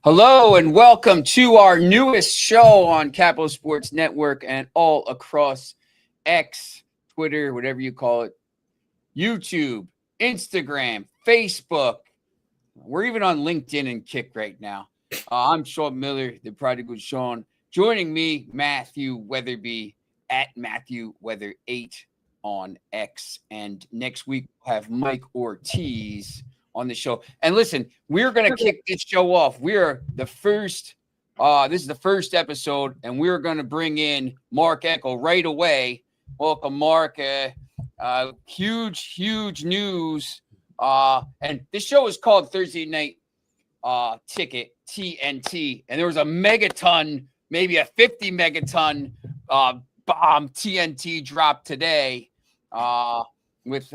Hello and welcome to our newest show on Capital Sports Network and all across X, Twitter, whatever you call it, YouTube, Instagram, Facebook. We're even on LinkedIn and Kick right now. I'm Sean Miller, the prodigal Sean. Joining me, Matthew Weatherby at Matthew Weather 8 on X. And next week we'll have Mike Ortiz on the show. And listen, we're going to kick this show off. We're the first, this is the first episode, and we're going to bring in Mark Eckel right away. Welcome, Mark. Huge news. And this show is called Thursday Night Ticket, TNT. And there was a megaton, maybe a 50 megaton bomb TNT drop today with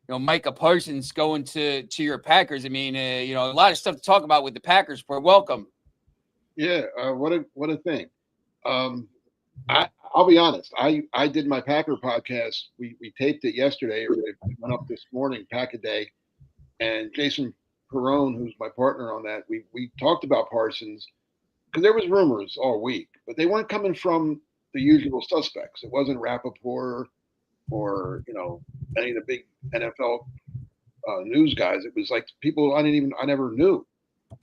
Micah Parsons going to your Packers. I mean, a lot of stuff to talk about with the Packers. For welcome. Yeah, what a thing. I'll be honest. I did my Packer podcast. We taped it yesterday. It went up this morning, Pack a Day, and Jason Perrone, who's my partner on that, we talked about Parsons because there was rumors all week, but they weren't coming from the usual suspects. It wasn't Rappaport or any of the big NFL news guys. It was like people I never knew.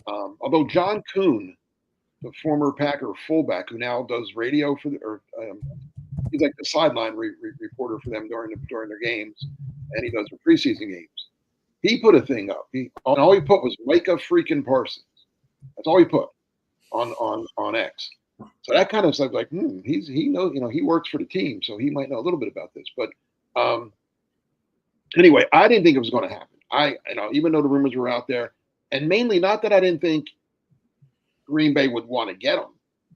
Although John Kuhn, the former Packer fullback who now does radio for he's like the sideline reporter for them during their games, and he does the preseason games. He put a thing up. All he put was Micah freaking Parsons. That's all he put on X. So that kind of stuff, like, he knows, he works for the team, so he might know a little bit about this. But anyway, I didn't think it was going to happen. Even though the rumors were out there, and mainly not that I didn't think Green Bay would want to get him.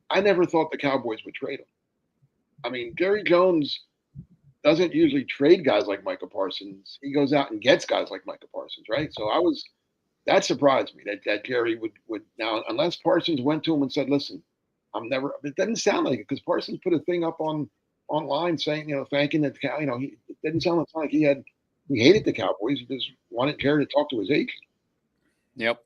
I never thought the Cowboys would trade him. I mean, Jerry Jones doesn't usually trade guys like Micah Parsons. He goes out and gets guys like Micah Parsons, right? So that surprised me that Jerry would now, unless Parsons went to him and said, listen, it doesn't sound like it because Parsons put a thing up online saying, thanking the it didn't sound like he hated the Cowboys. He just wanted Jerry to talk to his agent. Yep.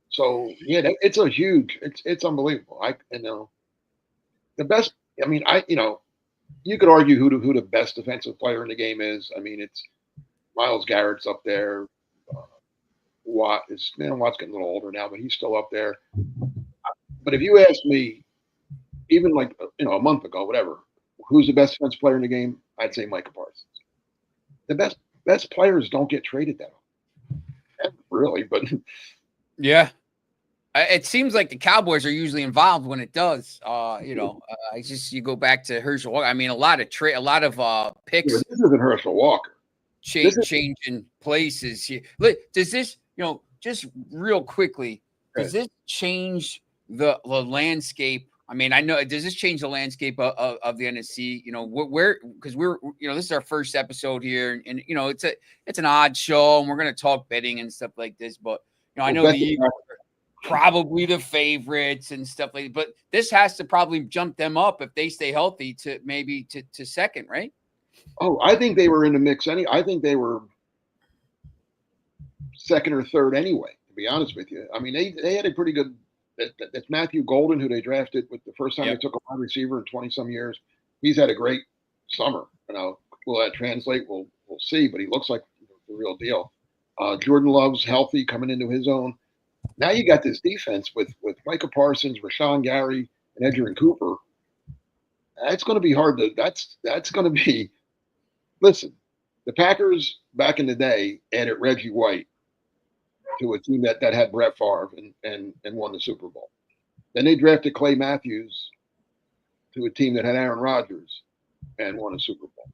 So yeah, it's a huge, it's unbelievable. The best, you could argue who the best defensive player in the game is. I mean, it's Myles Garrett's up there. Watt's getting a little older now, but he's still up there. But if you ask me, even like a month ago, whatever, who's the best defensive player in the game? I'd say Micah Parsons. The best players don't get traded that often, really. But yeah, it seems like the Cowboys are usually involved when it does. You go back to Herschel Walker. I mean, a lot of picks. This isn't Herschel Walker. Changing places here. Does this, just real quickly, does this change the landscape? I mean, I know, does this change the landscape of the NFC? Because this is our first episode here, and it's an odd show, and we're going to talk betting and stuff like this. But I know the Eagles are probably the favorites and stuff like that. But this has to probably jump them up if they stay healthy to maybe to second, right? Oh, I think they were in the mix. I think they were second or third anyway, to be honest with you. I mean, they had a pretty good. That's Matthew Golden, who they drafted with the first time they took a wide receiver in 20-some years. He's had a great summer. Will that translate? We'll see. But he looks like the real deal. Jordan Love's healthy, coming into his own. Now you got this defense with Micah Parsons, Rashawn Gary, and Edgerrin Cooper. That's going to be hard to. That's going to be. Listen, the Packers back in the day added Reggie White to a team that had Brett Favre and won the Super Bowl. Then they drafted Clay Matthews to a team that had Aaron Rodgers and won a Super Bowl.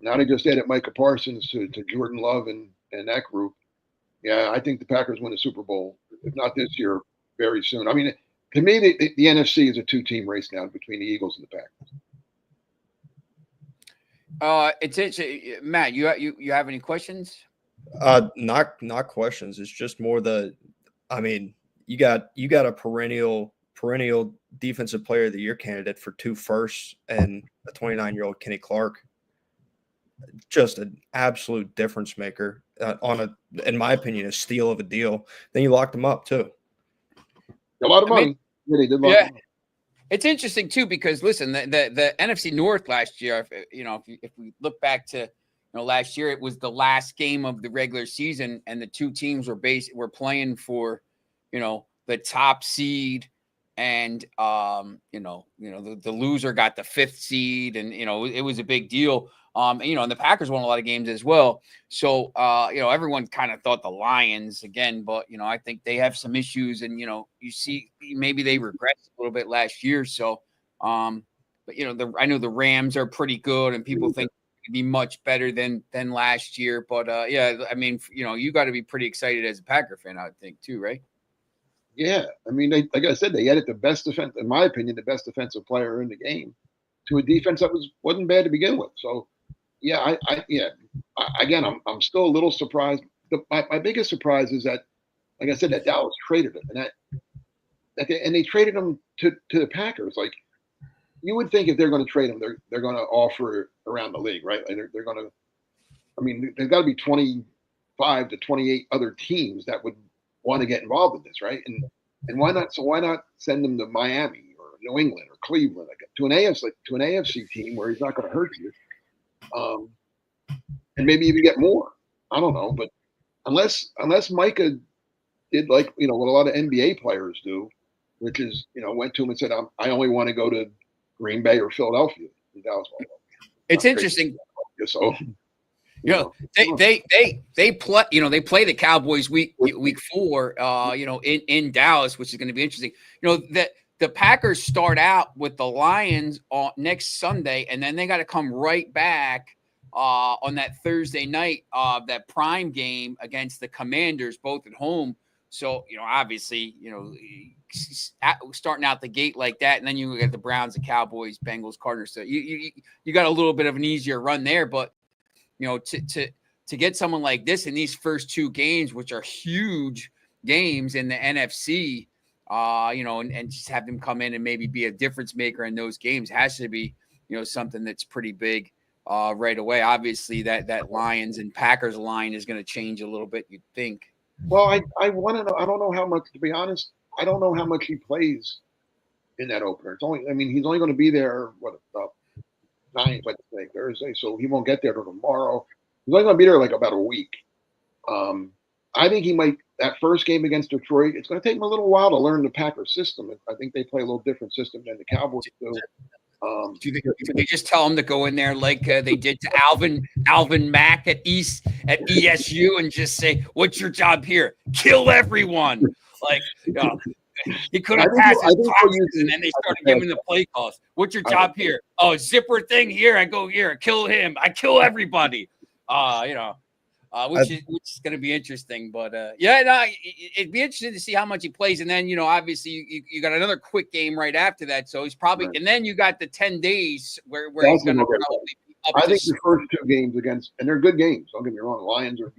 Now they just added Micah Parsons to Jordan Love and that group. Yeah, I think the Packers win a Super Bowl, if not this year, very soon. I mean, to me, the NFC is a two-team race now between the Eagles and the Packers. It's Matt. You have any questions? Not questions. It's just more you got a perennial defensive player of the year candidate for 2 firsts and a 29-year-old Kenny Clark. Just an absolute difference maker in my opinion, a steal of a deal. Then you locked him up too. A lot of money. I mean, yeah, they did a lot yeah. of money. It's interesting too because listen, the NFC North last year, if we look back to last year, it was the last game of the regular season, and the two teams were playing for the top seed, and the loser got the fifth seed, and it was a big deal. And the Packers won a lot of games as well. So, everyone kind of thought the Lions again, but, I think they have some issues, and, you see maybe they regressed a little bit last year. So, but, I know the Rams are pretty good, and people think it could be much better than last year. But, yeah, I mean, you got to be pretty excited as a Packer fan, I would think, too, right? Yeah. I mean, like I said, they added the best defense, in my opinion, the best defensive player in the game to a defense that wasn't bad to begin with. So, yeah, again, I'm still a little surprised. My biggest surprise is that, like I said, that Dallas traded him, and they traded him to the Packers. Like, you would think if they're going to trade him, they're going to offer around the league, right? Like they're going to. I mean, there's got to be 25 to 28 other teams that would want to get involved in this, right? And why not? So why not send him to Miami or New England or Cleveland, to an AFC team where he's not going to hurt you. And maybe even get more. I don't know, but unless Micah did what a lot of NBA players do, which is went to him and said, I only want to go to Green Bay or Philadelphia. Dallas. It's interesting. So they play they play the Cowboys week 4 in Dallas, which is going to be interesting. That the Packers start out with the Lions on next Sunday, and then they got to come right back on that Thursday night, that prime game against the Commanders, both at home. So, obviously, starting out the gate like that, and then you get the Browns, the Cowboys, Bengals, Cardinals. So you got a little bit of an easier run there, but to get someone like this in these first two games, which are huge games in the NFC, and just have them come in and maybe be a difference maker in those games has to be, something that's pretty big right away. Obviously, that Lions and Packers line is going to change a little bit, you'd think. Well, I want to know. I don't know how much, to be honest. I don't know how much he plays in that opener. He's only going to be there about 9, Thursday, so he won't get there till tomorrow. He's only going to be there like about a week. I think he might, that first game against Detroit, it's going to take him a little while to learn the Packers system. I think they play a little different system than the Cowboys do. Do they just tell him to go in there like they did to Alvin Mack at ESU and just say, "What's your job here? Kill everyone!" Like, he couldn't pass his boxes, and then they started giving the play calls. "What's your job here? Oh, zipper thing here. I go here. Kill him. I kill everybody." Which is going to be interesting. But it'd be interesting to see how much he plays. And then, obviously you got another quick game right after that. So he's probably, and then you got the 10 days where he's going to probably be up. I think the first two games and they're good games. Don't get me wrong. Lions are,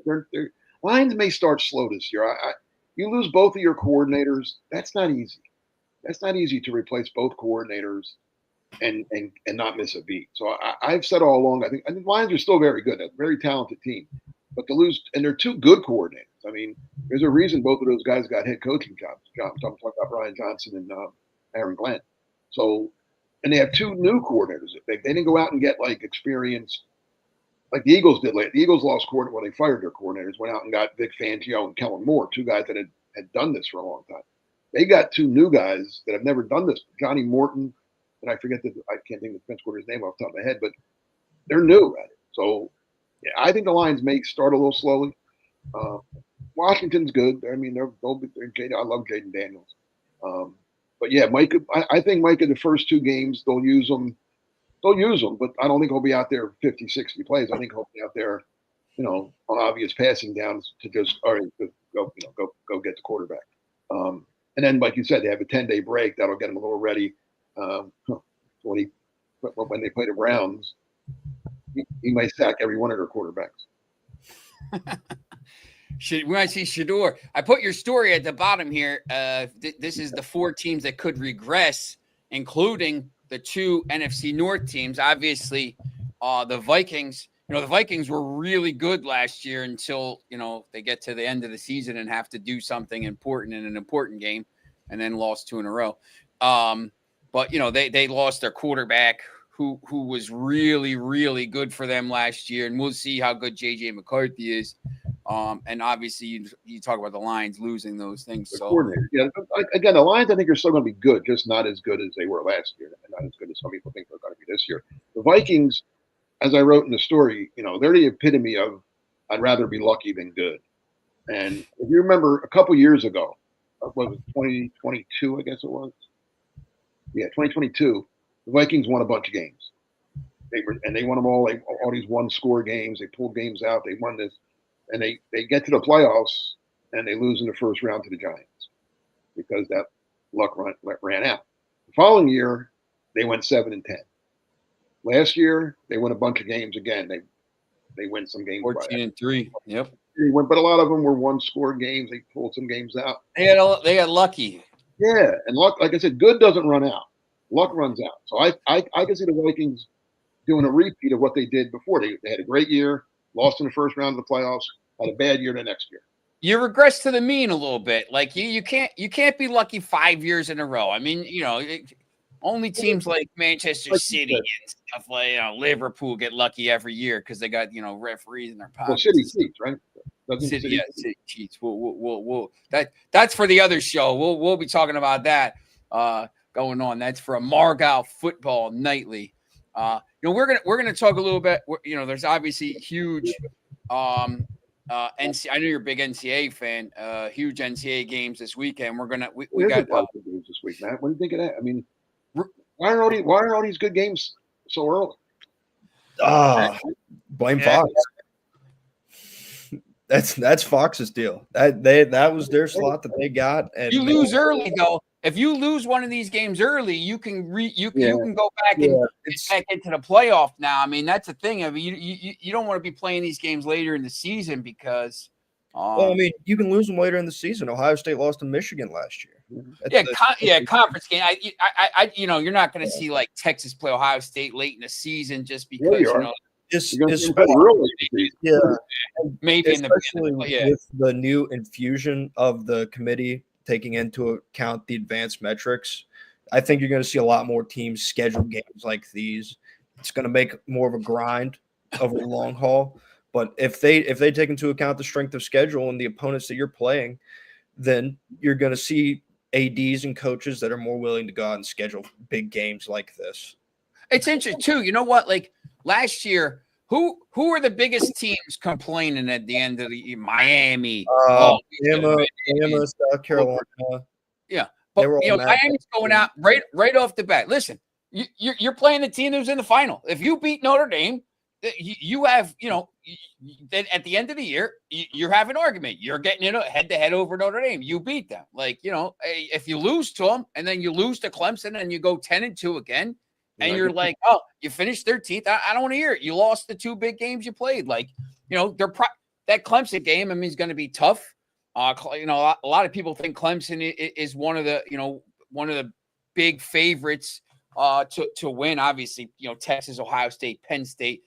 they're Lions may start slow this year. You lose both of your coordinators. That's not easy. That's not easy to replace both coordinators and not miss a beat. So I've said all along, I think Lions are still very good, a very talented team, but to lose, and they're two good coordinators. I mean, there's a reason both of those guys got head coaching jobs. I'm talking about Brian Johnson and Aaron Glenn. So, and they have two new coordinators. They didn't go out and get like experience like the Eagles did. Like the Eagles lost coordinator when they fired their coordinators, went out and got Vic Fangio and Kellen Moore, two guys that had done this for a long time. They got two new guys that have never done this. Johnny Morton, and I can't think of the defense coordinator's name off the top of my head, but they're new at it. So, yeah, I think the Lions may start a little slowly. Washington's good. I mean, I love Jaden Daniels. But yeah, Micah. I think Micah, the first two games, they'll use him, but I don't think he'll be out there 50, 60 plays. I think he'll be out there, on obvious passing downs to just go get the quarterback. And then, like you said, they have a 10-day break that'll get them a little ready. When they play the Browns, he might sack every one of their quarterbacks. We might see Shador. I put your story at the bottom here. This is the 4 teams that could regress, including the 2 NFC North teams. Obviously, the Vikings. The Vikings were really good last year until they get to the end of the season and have to do something important in an important game. and then lost 2 in a row. But they lost their quarterback who was really, really good for them last year, and we'll see how good JJ McCarthy is. And obviously you talk about the Lions losing those things. Yeah. Again, the Lions I think are still going to be good, just not as good as they were last year, and not as good as some people think they're going to be this year. The Vikings, as I wrote in the story, they're the epitome of I'd rather be lucky than good. And if you remember a couple years ago, was it 2022? I guess it was. Yeah, 2022. The Vikings won a bunch of games. They won them all. All these one-score games. They pulled games out. They won this, and they get to the playoffs and they lose in the first round to the Giants because that luck ran out. The following year, they went 7-10. Last year, they won a bunch of games again. They win some games. 14-3. Yep. But a lot of them were one-score games. They pulled some games out. They got lucky. Yeah, and luck, like I said, good doesn't run out. Luck runs out. So I can see the Vikings doing a repeat of what they did before. They had a great year, lost in the first round of the playoffs, had a bad year the next year. You regress to the mean a little bit. Like you can't be lucky 5 years in a row. I mean, only teams like Manchester City and stuff like Liverpool get lucky every year because they got referees in their pockets. Well, City cheats, right? City cheats. We'll that's for the other show. We'll be talking about that going on. That's for a Margao Football Nightly. We're gonna talk a little bit. There's obviously huge. I know you're a big NCAA fan. Huge NCAA games this weekend. We got games this week, Matt. What do you think of that? I mean, why are all these good games so early? Blame Fox. That's Fox's deal. That was their slot that they got. And you lose early though. If you lose one of these games early, you can go back and back into the playoff now. I mean, that's the thing. I mean, you don't want to be playing these games later in the season because. Well, I mean, you can lose them later in the season. Ohio State lost to Michigan last year. Conference game. You're not going to see like Texas play Ohio State late in the season just because maybe especially with the new infusion of the committee taking into account the advanced metrics. I think you're going to see a lot more teams schedule games like these. It's going to make more of a grind over the long haul. But if they take into account the strength of schedule and the opponents that you're playing, then you're going to see ADs and coaches that are more willing to go out and schedule big games like this. It's interesting too. You know what? Like last year, who were the biggest teams complaining at the end of the year? Miami, Alabama, South Carolina. Yeah, but Miami's going out right off the bat. Listen, you're playing the team that was in the final. If you beat Notre Dame, you have then at the end of the year you're having an argument. You're getting in head to head over Notre Dame. You beat them. Like if you lose to them and then you lose to Clemson and you go 10-2 again. And you're like, oh, you finished 13th. I don't want to hear it. You lost the 2 big games you played. Like, that Clemson game, I mean, is going to be tough. A lot of people think Clemson is one of the big favorites to win. Obviously, Texas, Ohio State, Penn State.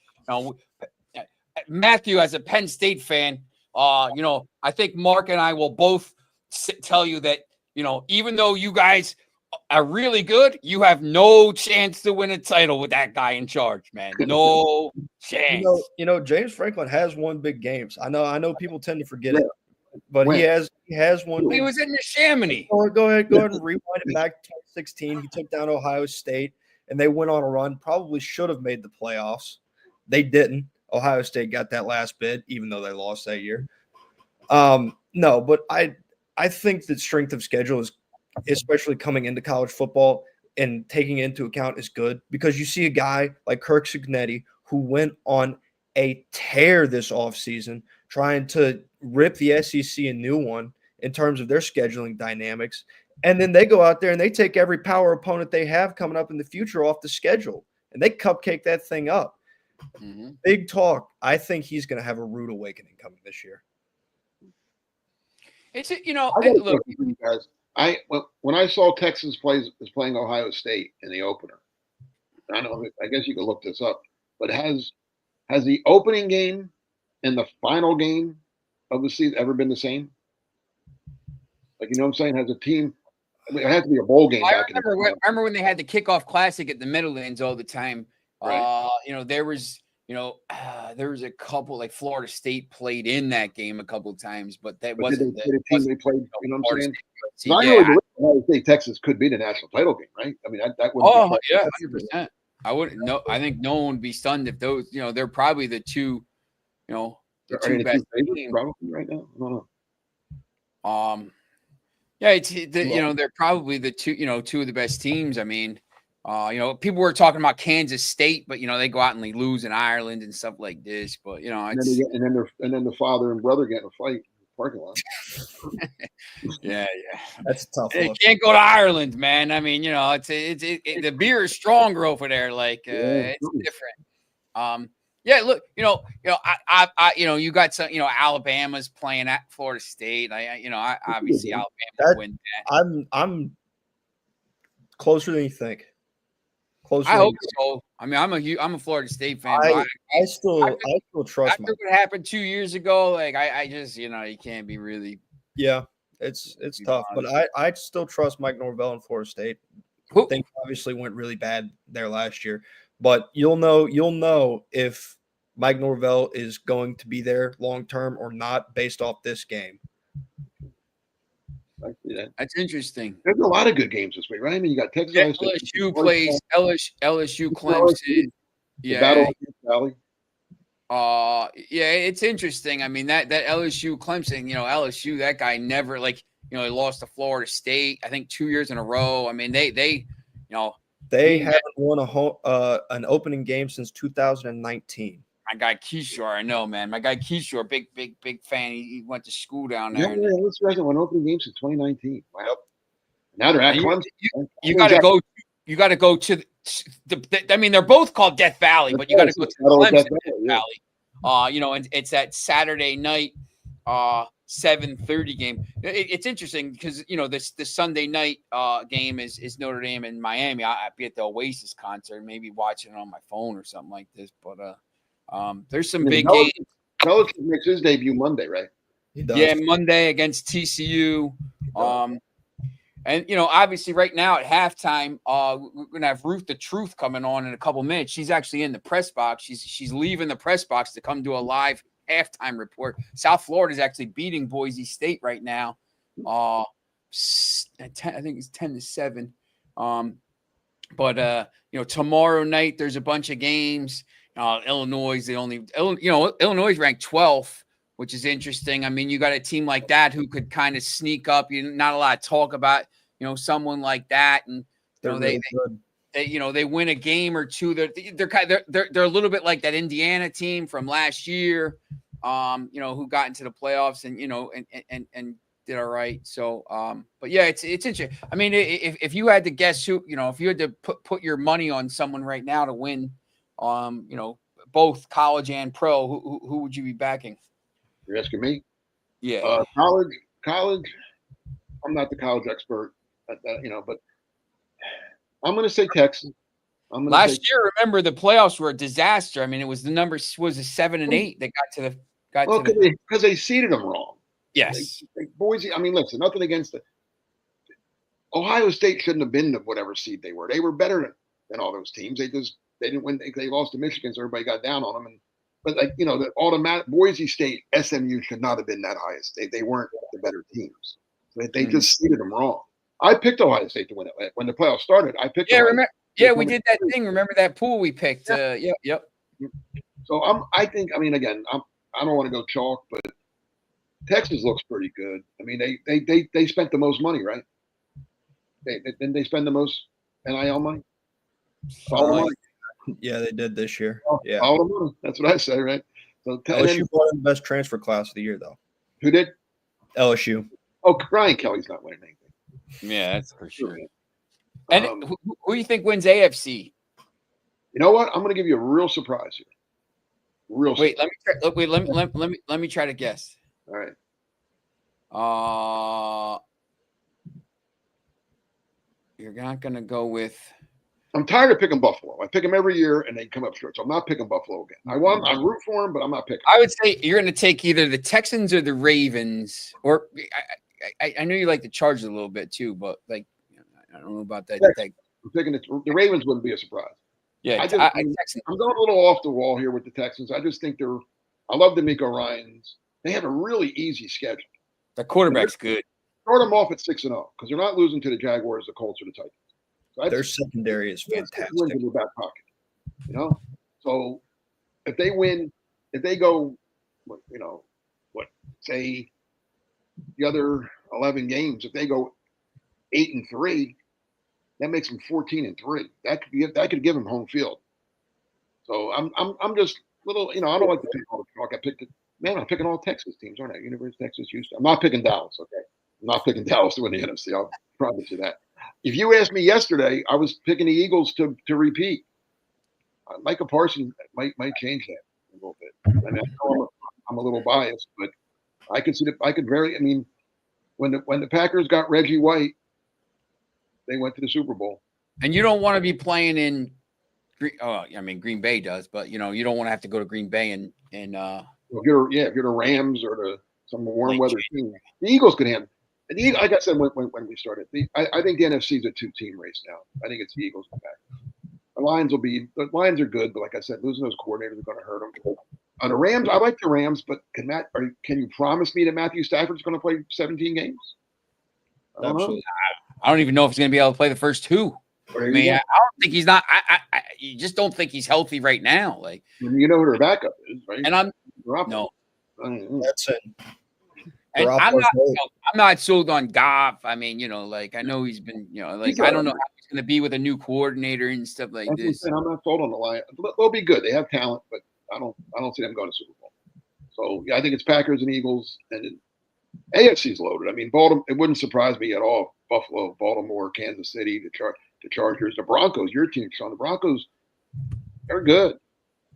Matthew, as a Penn State fan, I think Mark and I will both tell you that, even though you guys are really good, you have no chance to win a title with that guy in charge, man. No chance. James Franklin has won big games. I know people tend to forget it, but he has won. He was in the Chamonix. Go ahead and rewind it back to 2016. He took down Ohio State, and they went on a run. Probably should have made the playoffs. They didn't. Ohio State got that last bid, even though they lost that year. No, but I think that strength of schedule is, especially coming into college football and taking into account, is good because you see a guy like Kirk Cignetti who went on a tear this offseason trying to rip the SEC a new one in terms of their scheduling dynamics. And then they go out there and they take every power opponent they have coming up in the future off the schedule and they cupcake that thing up. Mm-hmm. Big talk. I think he's going to have a rude awakening coming this year. It's look, you guys. When I saw Texas was playing Ohio State in the opener, I guess you could look this up, but has the opening game and the final game of the season ever been the same? Like, what I'm saying? Has a team I mean, it had to be a bowl game. I Back remember when they had the kickoff classic at the Meadowlands all the time. Right. There was a couple, like Florida State played in that game a couple times, but that wasn't the team they played. You know what I'm saying? State, I really believe Ohio State Texas could be the national title game, right? I mean, that would. Oh yeah, 100%. I wouldn't know. I think no one would be stunned if those. They're probably the two. The two best teams probably right now. I don't know. Yeah, they're probably the two of the best teams. I mean, people were talking about Kansas State, but they go out and they lose in Ireland and stuff like this. But it's and then the father and brother get in a fight in the parking lot. yeah, that's a tough. You can't go to Ireland, man. I mean, it's the beer is stronger over there. Like it's different. Yeah, look, you got some, Alabama's playing at Florida State. I obviously Alabama will win that. I'm closer than you think. Closer. I hope so. I mean, I'm a Florida State fan. I still trust. After what happened 2 years ago, like I just, you can't be really. Yeah, it's tough, but I still trust Mike Norvell and Florida State. Things obviously went really bad there last year. But you'll know if Mike Norvell is going to be there long term or not based off this game. That's interesting. There's a lot of good games this week, right? I mean, you got Texas. LSU plays LSU Clemson. Yeah. Valley. Yeah, it's interesting. I mean, that LSU Clemson, LSU, that guy never he lost to Florida State, I think 2 years in a row. I mean, they haven't won an opening game since 2019. My guy Kishore, I know, man. My guy Kishore, big fan. He went to school down there. Yeah, this hasn't won opening games since 2019. Wow. Now they're at Clemson. You got to go. You got to go to I mean, they're both called Death Valley, but you got to go to Clemson Death Valley. And it's that Saturday night, 7:30 game. It's interesting because this Sunday night game is Notre Dame and Miami. I'll be at the Oasis concert, maybe watching it on my phone or something like this. But there's some big games. Belichick makes his debut Monday, right? He does. Yeah, Monday against TCU. And obviously, right now at halftime, we're gonna have Ruth the Truth coming on in a couple minutes. She's actually in the press box. She's leaving the press box to come do a live halftime report. South Florida is actually beating Boise State right now. I think it's 10-7. But tomorrow night there's a bunch of games. Illinois, Illinois ranked 12th, which is interesting. I mean, you got a team like that who could kind of sneak up. Not a lot of talk about, someone like that, and they win a game or two. They're a little bit like that Indiana team from last year, who got into the playoffs and did all right. So, but yeah, it's interesting. I mean, if you had to guess who, if you had to put your money on someone right now to win, both college and pro, who would you be backing? You're asking me? Yeah. College. I'm not the college expert, but I'm going to say Texas. Last year, remember the playoffs were a disaster. I mean, it was the number was a 7 and 8 that because they seeded them wrong. Yes. Boise. I mean, listen, nothing against Ohio State shouldn't have been the whatever seed they were. They were better than all those teams. They didn't win. They lost to Michigan, so everybody got down on them. But the automatic Boise State, SMU should not have been that highest. They weren't the better teams. They just seeded them wrong. I picked Ohio State to win it when the playoffs started. I picked. Yeah, we did that thing. Remember that pool we picked? Yep. So I think. I mean, again, I don't want to go chalk, but Texas looks pretty good. I mean, they spent the most money, right? Didn't they spend the most NIL money? Yeah, they did this year. Yeah, all the money. That's what I say, right? So LSU won the best transfer class of the year, though. Who did? LSU. Oh, Brian Kelly's not winning anything. Yeah, that's for sure. And who do you think wins AFC? You know what? I'm going to give you a real surprise here. Wait, let me try to guess. All right. You're not going to go with. I'm tired of picking Buffalo. I pick them every year, and they come up short. So I'm not picking Buffalo again. I root for them, but I'm not picking. I would say you're going to take either the Texans or the Ravens, or I know you like the Chargers a little bit too, but I don't know about that. I'm thinking the Ravens wouldn't be a surprise. Yeah, I'm going a little off the wall here with the Texans. I just think I love DeMeco Ryans. They have a really easy schedule. The quarterback's good. Start them off at 6-0 because they're not losing to the Jaguars, the Colts, or the Titans. So their secondary is fantastic. Wins in their back pocket, you know. So if they win, if they go, you know, say the other 11 games, if they go 8-3, that makes them 14-3. That could give them home field. So I'm just little, you know, I don't like to pick all the talk. I'm picking all Texas teams, aren't I? University of Texas, Houston. I'm not picking Dallas. Okay, I'm not picking Dallas to win the NFC. I'll promise you that. If you asked me yesterday, I was picking the Eagles to repeat. Micah Parsons might change that a little bit. I mean, I know I'm a little biased, but I could see that. I mean, when the Packers got Reggie White, they went to the Super Bowl. And you don't want to be playing in. I mean, Green Bay does, but you know, you don't want to have to go to Green Bay and if you're the Rams or some warm weather team, the Eagles could handle. Like I said when we started, I think the NFC is a 2-team race now. I think it's the Eagles and back. The Lions are good, but like I said, losing those coordinators are going to hurt them. The Rams, I like the Rams, but can you promise me that Matthew Stafford's going to play 17 games? I don't know. I don't even know if he's going to be able to play the first two. I mean, I don't think he's not. You just don't think he's healthy right now. Like, you know who their backup is, right? And I'm That's it. And I'm not sold on Goff. I mean, you know, like I know he's been, you know, like I don't know how he's going to be with a new coordinator and stuff like this. I'm not sold on the Lions. They'll be good. They have talent, but I don't see them going to Super Bowl. So yeah, I think it's Packers and Eagles, and AFC's loaded. I mean, Baltimore. It wouldn't surprise me at all. Buffalo, Baltimore, Kansas City, the Chargers, the Broncos. Your team, Sean. The Broncos, they're good.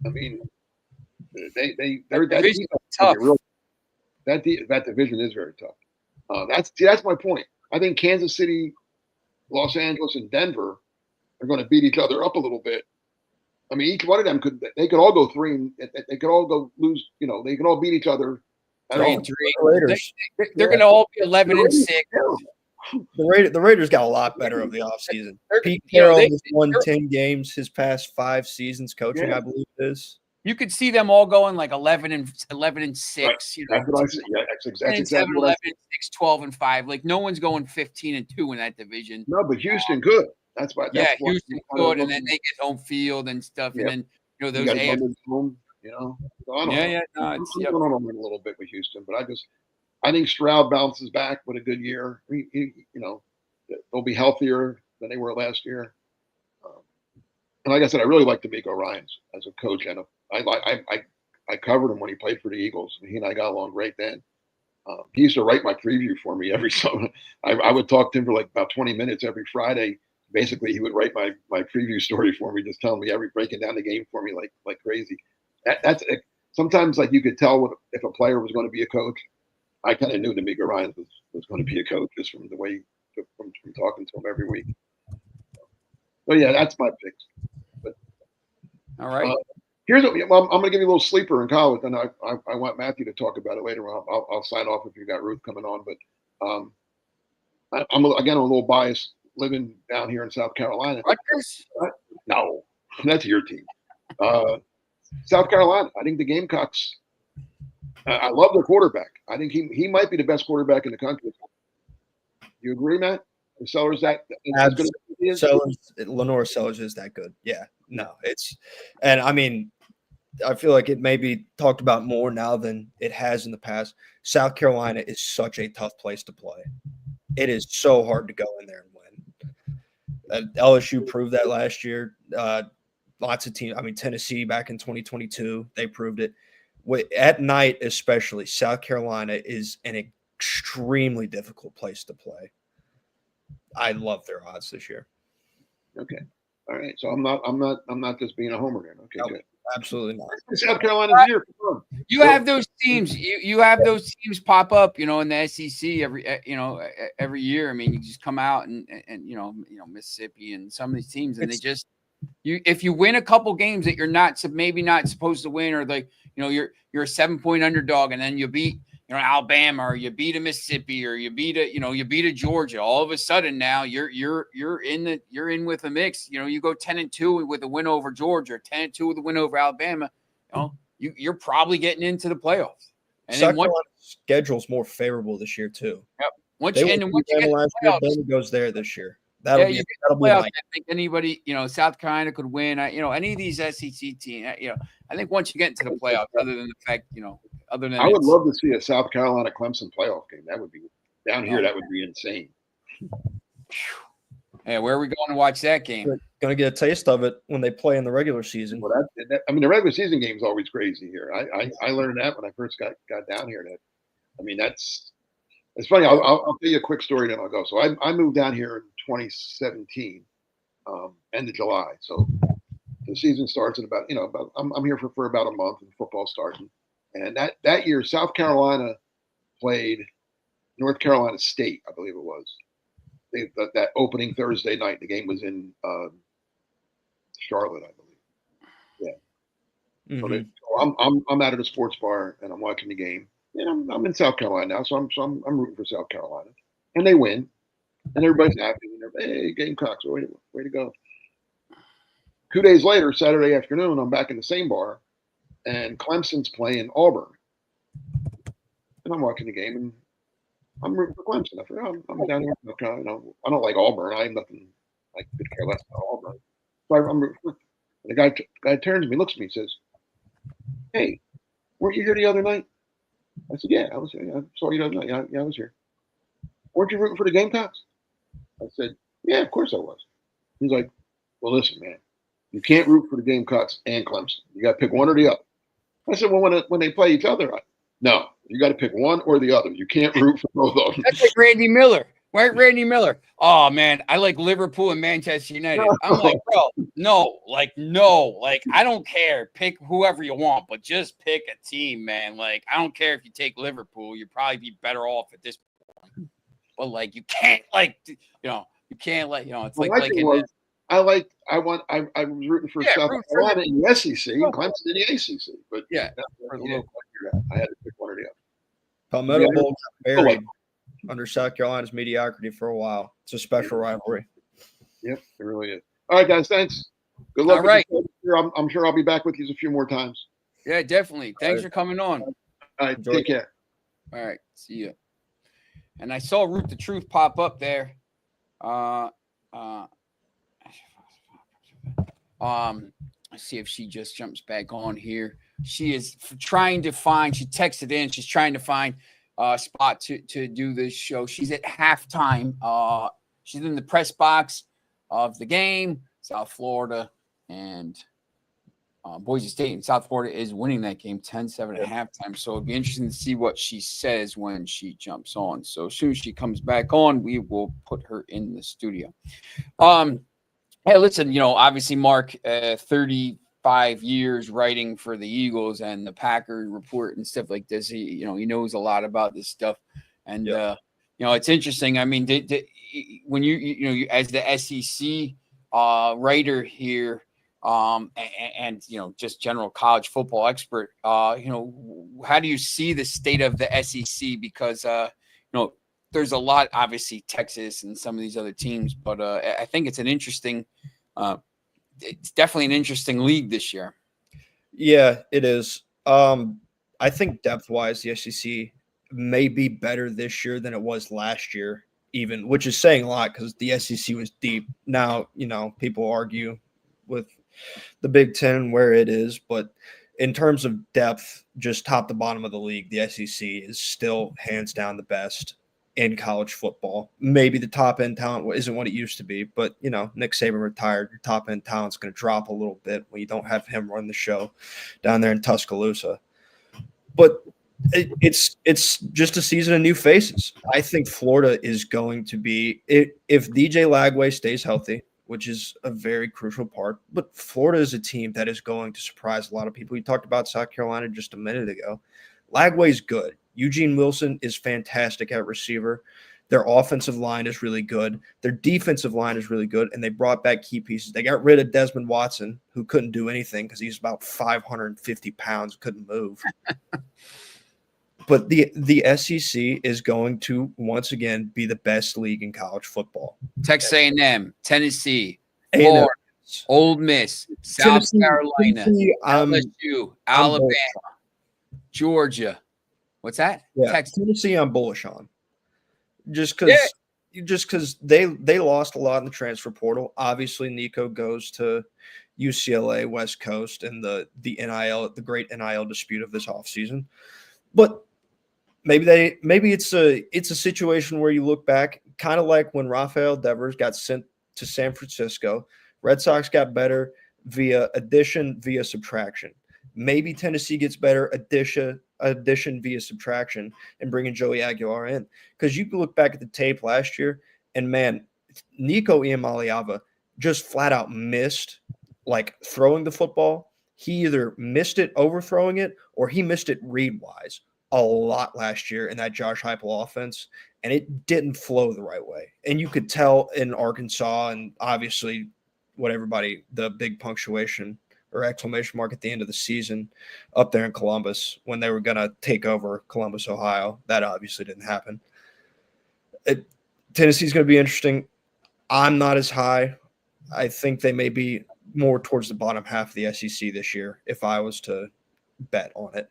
I mean, they're tough. That division is very tough. That's my point. I think Kansas City, Los Angeles, and Denver are going to beat each other up a little bit. I mean, each one of them could all go 3 and they could all go lose. You know, they could all beat each other. 3-3. They're going to all be 11-6. The Raiders got a lot better over the offseason. Pete Carroll has won 10 games his past 5 seasons coaching, I believe it is. You could see them all going like 11-6. Right. You know, that's what I see. Yeah, that's exactly 11-6, 12-5. Like no one's going 15-2 in that division. No, but Houston could. That's why. Houston could, and then they get home field and stuff, and then you know those home. You know, so I don't know. I'm going on a little bit with Houston, but I think Stroud bounces back with a good year. You know, they'll be healthier than they were last year. And like I said, I really like DeMeco Ryans as a coach, and I covered him when he played for the Eagles. He and I got along great then. He used to write my preview for me every summer. I would talk to him for like about 20 minutes every Friday. Basically, he would write my preview story for me, just telling me breaking down the game for me like crazy. That's sometimes like you could tell if a player was going to be a coach. I kind of knew DeMeco Ryans was going to be a coach just from the way from talking to him every week. So yeah, that's my picks. But all right. Here's what I'm going to give you a little sleeper in college, and I want Matthew to talk about it later. I'll sign off if you got Ruth coming on, but I'm a little biased living down here in South Carolina. Rutgers? No, that's your team. South Carolina. I think the Gamecocks. I love their quarterback. I think he might be the best quarterback in the country. You agree, Matt? Sellers Lenore Sellers is that good. Yeah. No, and I mean, I feel like it may be talked about more now than it has in the past. South Carolina is such a tough place to play. It is so hard to go in there and win. LSU proved that last year. Lots of teams. I mean, Tennessee back in 2022, they proved it. At night, especially, South Carolina is an extremely difficult place to play. I love their odds this year. Okay. All right. So I'm not just being a homer here. Okay, no, good. Absolutely not. South Carolina's here. You have those teams. You have those teams pop up, in the SEC every year. I mean, you just come out and Mississippi and some of these teams, and if you win a couple games that you're maybe not supposed to win, or you're a 7-point underdog, and then you beat Alabama, or you beat a Mississippi, or you beat a Georgia. All of a sudden now you're in with a mix. You go 10-2 with a win over Georgia, 10-2 with a win over Alabama. You're probably getting into the playoffs. And South Carolina's schedule's more favorable this year too. Yep. Once you get to the playoffs, playoffs, Baylor goes there this year. That'll be playoffs, I think anybody, South Carolina could win. Any of these SEC teams, I think once you get into the playoffs, other than the fact, I would love to see a South Carolina Clemson playoff game. That would be down here. That would be insane. Yeah, where are we going to watch that game? We're going to get a taste of it when they play in the regular season. Well, the regular season game is always crazy here. I learned that when I first got down here. It's funny. I'll tell you a quick story, then I'll go. So I moved down here in 2017, end of July. So the season starts in about I'm here for about a month, and football starting. And that year, South Carolina played North Carolina State, I believe it was. That opening Thursday night, the game was in Charlotte, I believe. Yeah. Mm-hmm. So I'm out at a sports bar and I'm watching the game. And I'm in South Carolina now, so I'm rooting for South Carolina, and they win, and everybody's happy. And hey, Gamecocks, way to go! 2 days later, Saturday afternoon, I'm back in the same bar, and Clemson's playing Auburn, and I'm watching the game, and I'm rooting for Clemson. I figure I'm down here. I don't like Auburn. I have nothing. I could care less about Auburn. So I'm rooting for. And the guy turns to me, looks at me, and says, "Hey, weren't you here the other night?" I said, "Yeah, I was here. I saw you the other night. Yeah, I was here. Weren't you rooting for the Gamecocks?" I said, "Yeah, of course I was." He's like, "Well, listen, man, you can't root for the Gamecocks and Clemson. You got to pick one or the other." I said, "Well, when they play each other, no, you got to pick one or the other. You can't root for both of them." That's like Randy Miller. Right, Randy Miller. Oh man, I like Liverpool and Manchester United. No. I'm like, bro, no, I don't care. Pick whoever you want, but just pick a team, man. Like, I don't care if you take Liverpool, you'd probably be better off at this point. But you can't you can't it's like I was rooting for South Carolina in the SEC and Clemson in the ACC. But yeah, I had to pick one or the other. Palmetto Bowl got buried under South Carolina's mediocrity for a while. It's a special rivalry. Yep, it really is. All right, guys, thanks. Good luck. All right. I'm sure I'll be back with you a few more times. Yeah, definitely. Thanks for coming on. All right, take care. All right, see you. And I saw Root the Truth pop up there. Let's see if she just jumps back on here. She is trying to find. She texted in. She's trying to find spot to do this show. She's at halftime. She's in the press box of the game. South Florida and Boise State, and South Florida is winning that game 10-7 at halftime. So it'll be interesting to see what she says when she jumps on. So as soon as she comes back on, we will put her in the studio. Hey, listen, obviously Mark, 35 years writing for the Eagles and the Packers report and stuff like this. He knows a lot about this stuff. And, it's interesting. I mean, when you as the SEC writer here, and just general college football expert, how do you see the state of the SEC? Because, there's a lot, obviously Texas and some of these other teams, but I think it's it's definitely an interesting league this year. Yeah, it is. I think depth-wise, the SEC may be better this year than it was last year, even, which is saying a lot because the SEC was deep. Now, people argue with the Big Ten where it is, but in terms of depth, just top to bottom of the league, the SEC is still hands down the best in college football. Maybe the top end talent isn't what it used to be, but Nick Saban retired. Your top end talent's going to drop a little bit when you don't have him run the show down there in Tuscaloosa. But it's just a season of new faces. I think Florida is going to be, if DJ Lagway stays healthy, which is a very crucial part, but Florida is a team that is going to surprise a lot of people. We talked about South Carolina just a minute ago. Lagway's good. Eugene Wilson is fantastic at receiver. Their offensive line is really good. Their defensive line is really good, and they brought back key pieces. They got rid of Desmond Watson, who couldn't do anything because he's about 550 pounds, couldn't move. but the SEC is going to once again be the best league in college football. Texas A&M, Tennessee, A&M. Florida, Ole Miss, South Carolina, Tennessee, LSU, Alabama, Georgia. What's that? Yeah, Texas. Tennessee, I'm bullish on. Just Yeah. because they lost a lot in the transfer portal. Obviously, Nico goes to UCLA, West Coast, and the great NIL dispute of this offseason. But maybe it's a situation where you look back, kind of like when Rafael Devers got sent to San Francisco. Red Sox got better via addition, via subtraction. Maybe Tennessee gets better addition via subtraction and bringing Joey Aguilar in. Because you can look back at the tape last year, and man, Nico Iamaleava just flat out missed like throwing the football. He either missed it overthrowing it or he missed it read-wise a lot last year in that Josh Heupel offense, and it didn't flow the right way. And you could tell in Arkansas, and obviously the big punctuation or exclamation mark at the end of the season up there in Columbus when they were going to take over Columbus, Ohio. That obviously didn't happen. Tennessee's going to be interesting. I'm not as high. I think they may be more towards the bottom half of the SEC this year if I was to bet on it.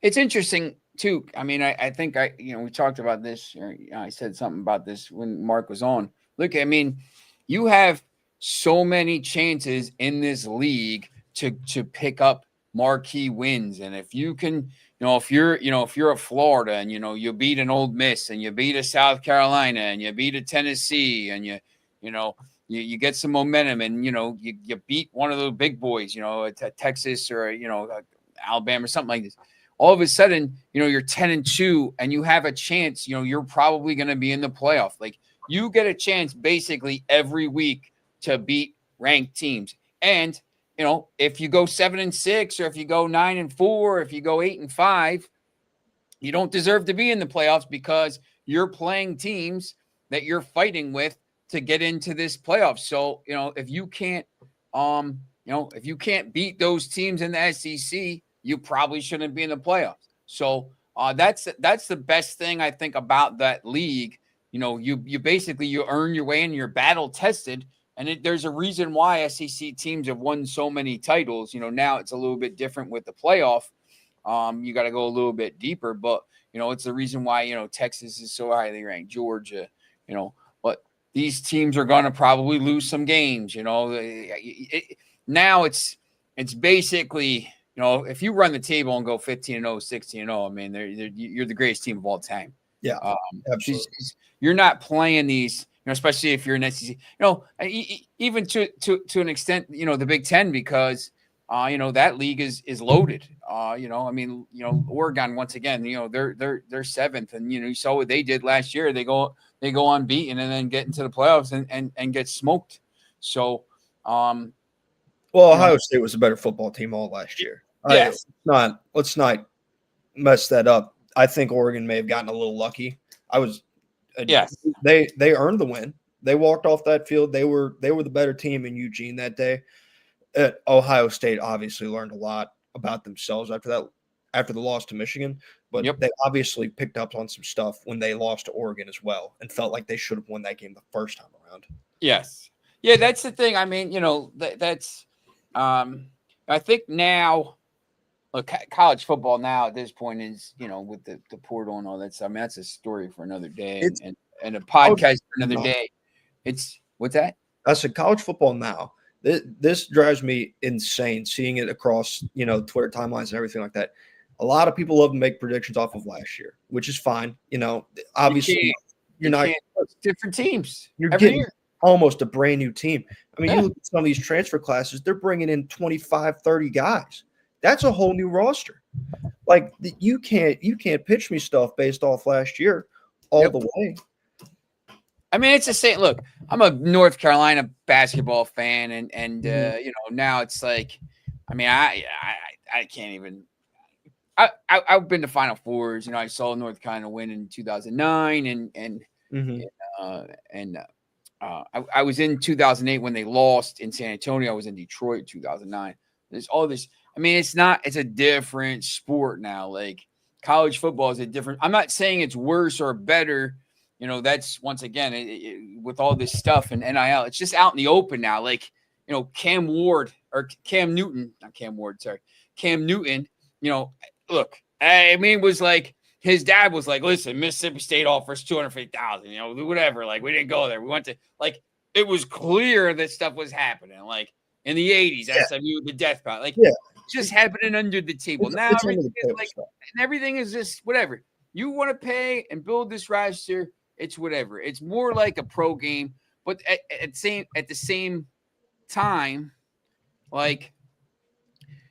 It's interesting too. I mean, I think we talked about this. Or I said something about this when Mark was on. Look, I mean, you have so many chances in this league to pick up marquee wins, and if you can, if you're a Florida and you beat an Ole Miss and you beat a South Carolina and you beat a Tennessee and you get some momentum and you beat one of the big boys, Texas or Alabama or something like this. All of a sudden, you're 10-2 and you have a chance, you're probably going to be in the playoff. Like you get a chance basically every week to beat ranked teams. And, if you go 7-6 or if you go 9-4, or if you go 8-5, you don't deserve to be in the playoffs because you're playing teams that you're fighting with to get into this playoff. So, if you can't, if you can't beat those teams in the SEC, you probably shouldn't be in the playoffs. So that's the best thing I think about that league. You basically you earn your way in, you're battle tested, and there's a reason why SEC teams have won so many titles. Now it's a little bit different with the playoff. You got to go a little bit deeper, but it's the reason why Texas is so highly ranked, Georgia, but these teams are going to probably lose some games. Now it's basically. If you run the table and go 15-0, 16-0, I mean, you're the greatest team of all time. Yeah, absolutely. You're not playing these, especially if you're an SEC. Even to an extent, the Big Ten, because that league is loaded. I mean, Oregon once again, they're seventh, and you saw what they did last year. They go unbeaten and then get into the playoffs and get smoked. So, Ohio State was a better football team all last year. Yes. Let's not mess that up. I think Oregon may have gotten a little lucky. Yes. They earned the win. They walked off that field. They were the better team in Eugene that day. Ohio State obviously learned a lot about themselves after the loss to Michigan, but They obviously picked up on some stuff when they lost to Oregon as well and felt like they should have won that game the first time around. Yes. Yeah, that's the thing. I mean, that's I think now look, college football now at this point is, with the portal and all that stuff. I mean, that's a story for another day and a podcast for another day. What's that? I said college football now. This drives me insane seeing it across, Twitter timelines and everything like that. A lot of people love to make predictions off of last year, which is fine. Obviously you're not different teams. You're getting almost a brand new team. I mean, you look at some of these transfer classes, they're bringing in 25, 30 guys. That's a whole new roster. Like you can't pitch me stuff based off last year all the way. I mean, it's the same. Look, I'm a North Carolina basketball fan, and now it's like, I mean, I can't even. I've been to Final Fours. I saw North Carolina win in 2009, I was in 2008 when they lost in San Antonio. I was in Detroit in 2009. There's all this. I mean, it's a different sport now. Like, college football is a different. I'm not saying it's worse or better. That's once again with all this stuff and NIL, it's just out in the open now. Like, Cam Newton, sorry, Cam Newton. Look, I mean, it was like his dad was like, listen, Mississippi State offers $250,000, whatever. Like, we didn't go there. We went to, like, it was clear that stuff was happening. Like in the 80s, SMU, the death pot, like just happening under the table. Now everything is just whatever. You want to pay and build this roster, it's whatever. It's more like a pro game, but at the same time, like,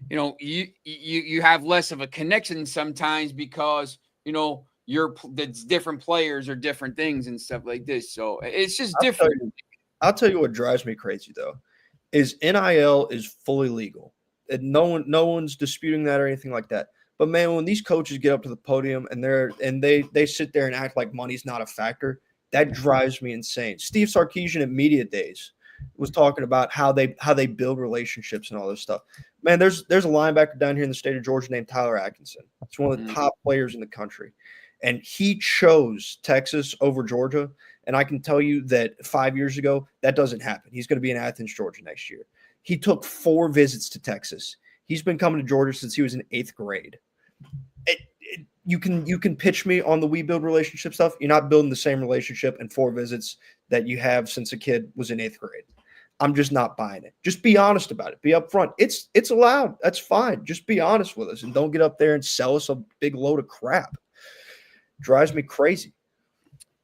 you have less of a connection sometimes because the different players are different things and stuff like this. So it's just different. I'll tell you what drives me crazy though, is NIL is fully legal. And no one's disputing that or anything like that. But man, when these coaches get up to the podium and they sit there and act like money's not a factor, that drives me insane. Steve Sarkisian at Media Days was talking about how they build relationships and all this stuff. Man, there's a linebacker down here in the state of Georgia named Tyler Atkinson. He's one of the top players in the country. And he chose Texas over Georgia. And I can tell you that 5 years ago, that doesn't happen. He's going to be in Athens, Georgia next year. He took 4 visits to Texas. He's been coming to Georgia since he was in 8th grade. You can pitch me on the we build relationship stuff. You're not building the same relationship in 4 visits that you have since a kid was in 8th grade. I'm just not buying it. Just be honest about it. Be upfront. It's allowed. That's fine. Just be honest with us and don't get up there and sell us a big load of crap. Drives me crazy.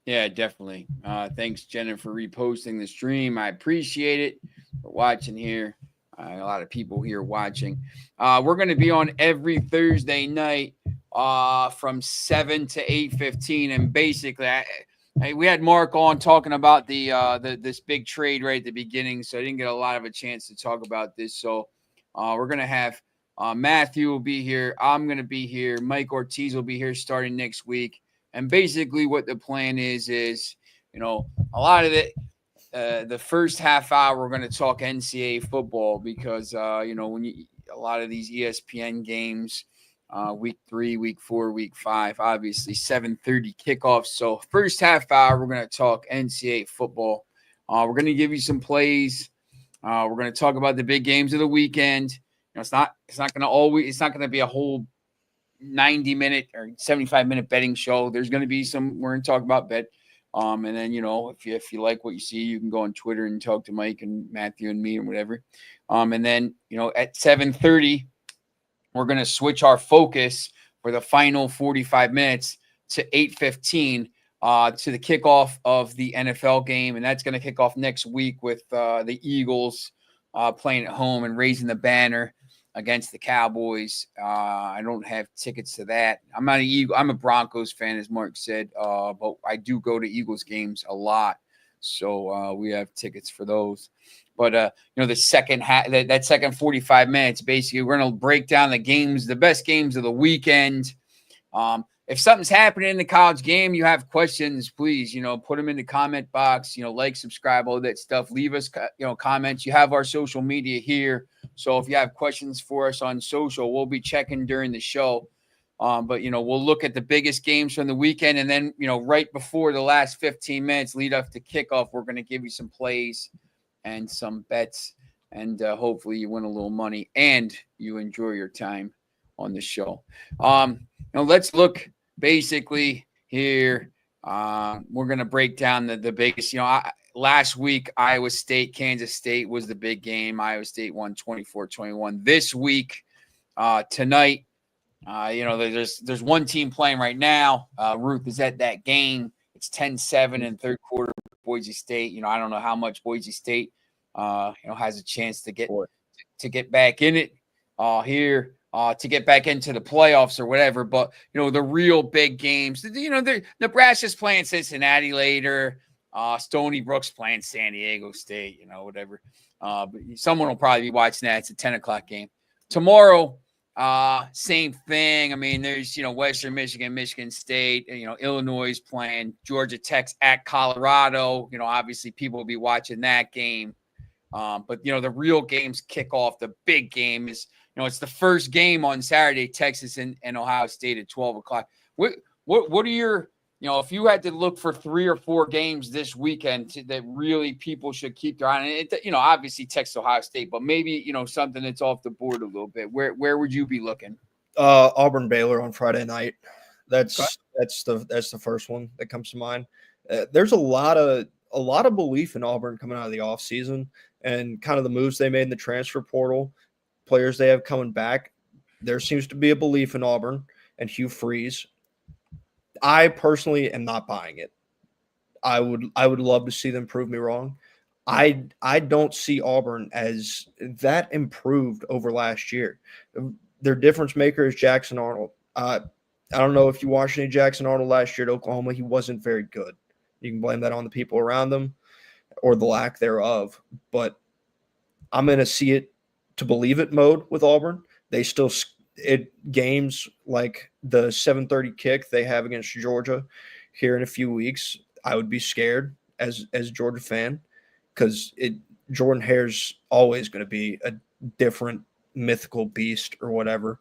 Yeah, definitely. Thanks, Jenna, for reposting the stream. I appreciate it. For watching here. A lot of people here watching. We're going to be on every Thursday night from 7 to 8:15, and basically, we had Mark on talking about this big trade right at the beginning, so I didn't get a lot of a chance to talk about this. So we're going to have Matthew will be here. I'm going to be here. Mike Ortiz will be here starting next week. And basically, what the plan is a lot of it. The first half hour, we're going to talk NCAA football because, when a lot of these ESPN games, week 3, week 4, week 5, obviously 7:30 kickoffs. So first half hour, we're going to talk NCAA football. We're going to give you some plays. We're going to talk about the big games of the weekend. It's not going to be a whole 90-minute or 75-minute betting show. There's going to be we're going to talk about bet. And then, if you like what you see, you can go on Twitter and talk to Mike and Matthew and me and whatever. And then, at 7:30, we're going to switch our focus for the final 45 minutes to 8:15 to the kickoff of the NFL game. And that's going to kick off next week with the Eagles playing at home and raising the banner against the Cowboys. I don't have tickets to that. I'm not an Eagle. I'm a Broncos fan, as Mark said, but I do go to Eagles games a lot. So we have tickets for those. But, the second that second 45 minutes, basically, we're going to break down the best games of the weekend. If something's happening in the college game, you have questions, please, put them in the comment box, like, subscribe, all that stuff. Leave us, comments. You have our social media here. So if you have questions for us on social, we'll be checking during the show. But, we'll look at the biggest games from the weekend. And then, right before the last 15 minutes lead up to kickoff, we're going to give you some plays and some bets. And hopefully you win a little money and you enjoy your time on the show. Let's look basically here. We're going to break down the biggest, last week, Iowa State, Kansas State was the big game. Iowa State won 24-21. This week, tonight, there's one team playing right now. Ruth is at that game. It's 10-7 in third quarter. Boise State. I don't know how much Boise State, has a chance to get back in it here. To get back into the playoffs or whatever. But, the real big games, Nebraska's playing Cincinnati later. Stony Brook's playing San Diego State, whatever. But someone will probably be watching that. It's a 10 o'clock game. Tomorrow, same thing. I mean, there's, Western Michigan, Michigan State, Illinois playing Georgia Tech at Colorado. Obviously people will be watching that game. But the real games kick off. The big game is, it's the first game on Saturday, Texas and Ohio State at 12 o'clock. What are your, if you had to look for 3 or 4 games this weekend that really people should keep their eye on, it, obviously Texas, Ohio State, but maybe, something that's off the board a little bit. Where would you be looking? Auburn Baylor on Friday night. That's the first one that comes to mind. There's a lot of belief in Auburn coming out of the offseason and kind of the moves they made in the transfer portal, players they have coming back. There seems to be a belief in Auburn and Hugh Freeze. I personally am not buying it. I would love to see them prove me wrong. I don't see Auburn as that improved over last year. Their difference maker is Jackson Arnold. I don't know if you watched any Jackson Arnold last year at Oklahoma. He wasn't very good. You can blame that on the people around them or the lack thereof. But I'm in a see it to believe it mode with Auburn. They still games like the 7:30 kick they have against Georgia here in a few weeks. I would be scared as a Georgia fan because Jordan Hare's always going to be a different mythical beast or whatever.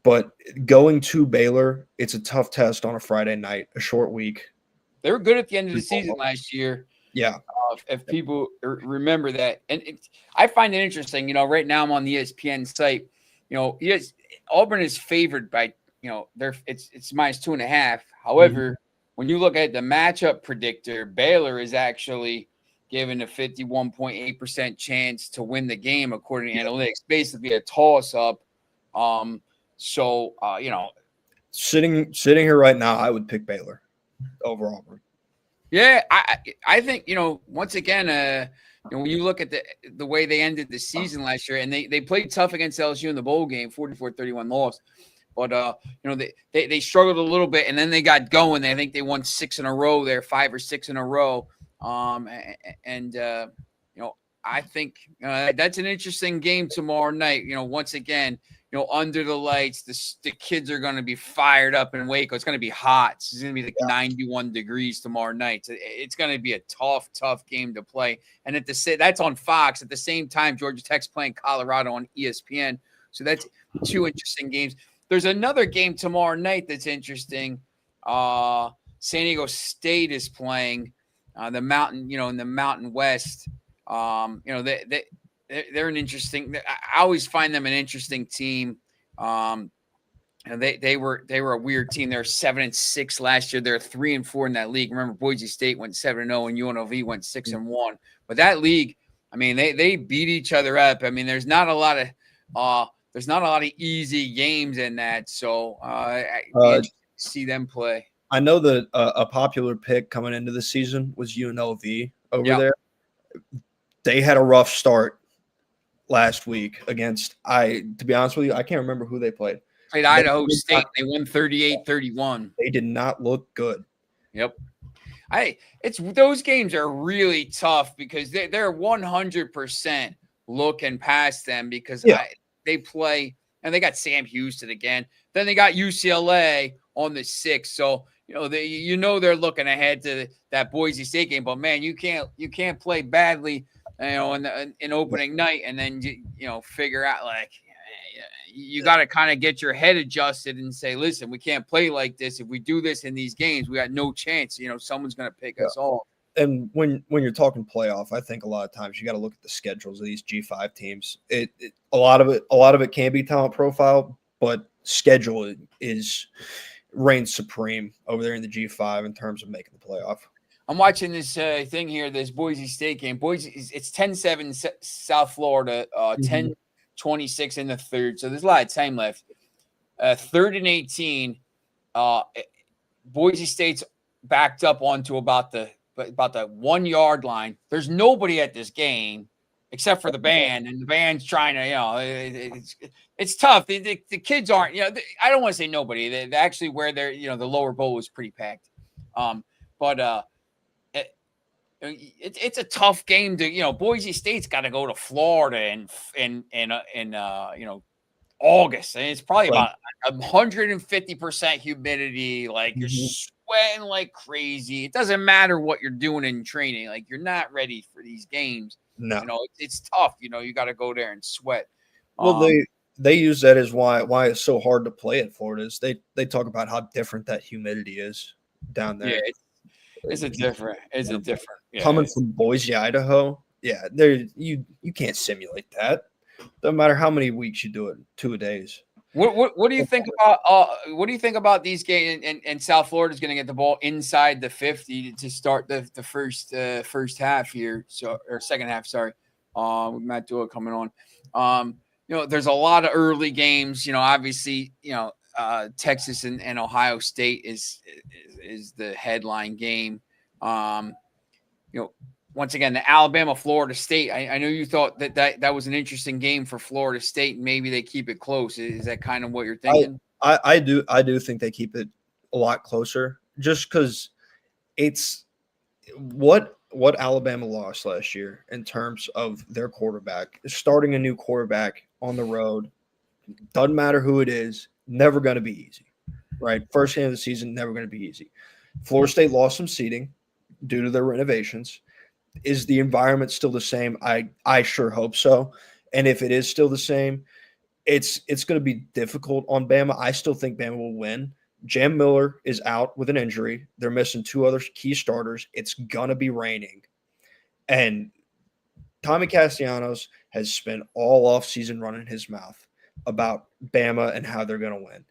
But going to Baylor, it's a tough test on a Friday night, a short week. They were good at the end of the season last year. Yeah. If people remember that. And I find it interesting, right now I'm on the ESPN site, Auburn is favored by, it's minus 2.5. However, when you look at the matchup predictor, Baylor is actually given a 51.8% chance to win the game, according to analytics, basically a toss up. Sitting here right now, I would pick Baylor over Auburn. Yeah, I think, once again, when you look at the way they ended the season last year, and they played tough against LSU in the bowl game, 44-31 loss. But, they struggled a little bit, and then they got going. I think they won 6 in a row there, 5 or 6 in a row. I think that's an interesting game tomorrow night. Once again, under the lights, the kids are going to be fired up in Waco. It's going to be hot. It's going to be like 91 degrees tomorrow night. So it's going to be a tough game to play. And that's on Fox. At the same time, Georgia Tech's playing Colorado on ESPN. So that's 2 interesting games. There's another game tomorrow night that's interesting. San Diego State is playing the Mountain, in the Mountain West. They're an interesting. I always find them an interesting team. And they were a weird team. They were 7-6 last year. They're 3-4 in that league. Remember, Boise State went 7-0 and UNLV went 6-1. But that league, I mean, they beat each other up. I mean, there's not a lot of easy games in that. So I see them play. I know that a popular pick coming into the season was UNLV over there. They had a rough start last week against to be honest with you, I can't remember who they played. Played Idaho State. They won 38-31. They did not look good. Yep. Those games are really tough because they're 100% looking past them because they play and they got Sam Houston again. Then they got UCLA on the 6th. So they're looking ahead to that Boise State game. But man, you can't play badly, in opening night and then figure out you got to kind of get your head adjusted and say, listen, we can't play like this. If we do this in these games, we got no chance. Someone's going to pick us off. And when you're talking playoff, I think a lot of times you got to look at the schedules of these G5 teams. A lot of it can be talent profile, but schedule reigns supreme over there in the G5 in terms of making the playoff. I'm watching this thing here, this Boise State game. It's 10-7 South Florida, 10-26 in the third. So there's a lot of time left. 3rd and 18. Boise State's backed up onto about the 1 yard line. There's nobody at this game except for the band, and the band's trying to, it's tough. The kids aren't, I don't want to say nobody. They actually where they're, the lower bowl was pretty packed. It's a tough game to, Boise State's got to go to Florida in August, and it's probably about 150% humidity. Like you're sweating like crazy. It doesn't matter what you're doing in training. Like you're not ready for these games. No. You know, it's tough. You know, you got to go there and sweat. Well, they use that as why it's so hard to play at Florida. Is they talk about how different that humidity is down there. Yeah, it's a different. Yeah. Coming from Boise, Idaho, yeah, there you can't simulate that. No matter how many weeks you do it, 2 days. What do you think about these games? And South Florida is going to get the ball inside the 50 to start the first half here, or second half. Sorry, with Matt Dua coming on. You know, there's a lot of early games. You know, obviously, you know, Texas and Ohio State is the headline game. You know, once again, the Alabama-Florida State. I know you thought that was an interesting game for Florida State. Maybe they keep it close. Is that kind of what you're thinking? I do think they keep it a lot closer, just because it's what Alabama lost last year in terms of their quarterback. Starting a new quarterback on the road, doesn't matter who it is, never going to be easy, right? First game of the season, never going to be easy. Florida State lost some seating due to their renovations. Is the environment still the same? I sure hope so. And if it is still the same, it's going to be difficult on Bama. I still think Bama will win. Jam Miller is out with an injury. They're missing 2 other key starters. It's going to be raining. And Tommy Castellanos has spent all offseason running his mouth about Bama and how they're going to win.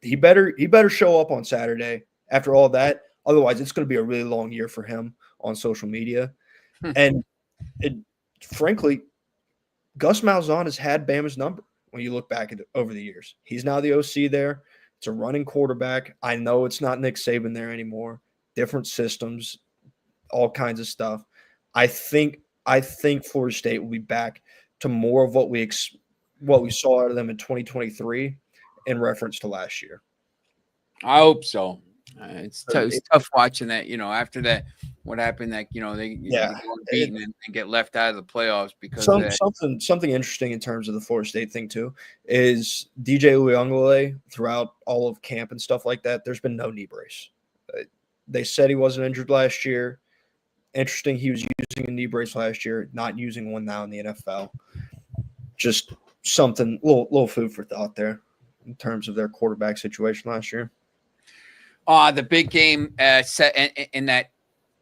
He better show up on Saturday after all that. Otherwise, it's going to be a really long year for him on social media. And frankly, Gus Malzahn has had Bama's number when you look back at over the years. He's now the OC there. It's a running quarterback. I know it's not Nick Saban there anymore. Different systems, all kinds of stuff. I think Florida State will be back to more of what we saw out of them in 2023 in reference to last year. I hope so. It's tough watching that, you know, after that, what happened, that, you know, they go beaten and get left out of the playoffs because something interesting in terms of the Florida State thing too is DJ Uiagalelei throughout all of camp and stuff like that. There's been no knee brace. They said he wasn't injured last year. Interesting, he was using a knee brace last year, not using one now in the NFL. Just something, little food for thought there in terms of their quarterback situation last year. The big game set in that,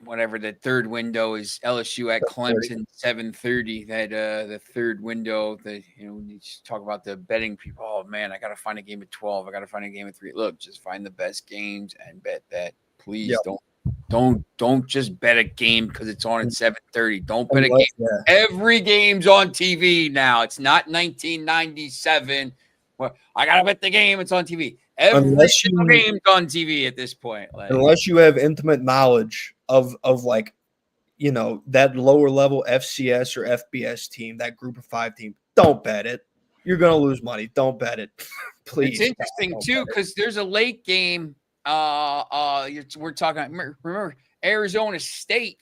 whatever the third window is, LSU at Clemson, 7:30. That the third window. When you talk about the betting people, oh man, I got to find a game at 12. I got to find a game at 3. Look, just find the best games and bet that. Please don't just bet a game because it's on at 7:30. Don't bet a game. Yeah. Every game's on TV now. It's not 1997. Well, I gotta bet the game. It's on TV. Every single game's on TV at this point. Like, unless you have intimate knowledge of like, you know, that lower level FCS or FBS team, that group of 5 team, don't bet it. You're gonna lose money. Don't bet it. Please. It's interesting too because there's a late game. We're talking. Remember, Arizona State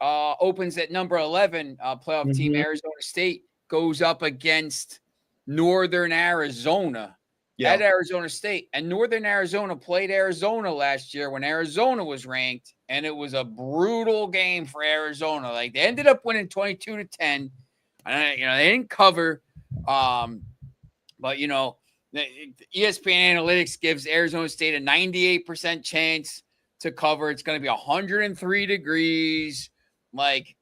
opens at number 11. Playoff team Arizona State goes up against Northern Arizona. At Arizona State, and Northern Arizona played Arizona last year when Arizona was ranked, and it was a brutal game for Arizona. Like, they ended up winning 22-10, and you know, they didn't cover, but you know, the ESPN Analytics gives Arizona State a 98% chance to cover. It's going to be 103 degrees. Like,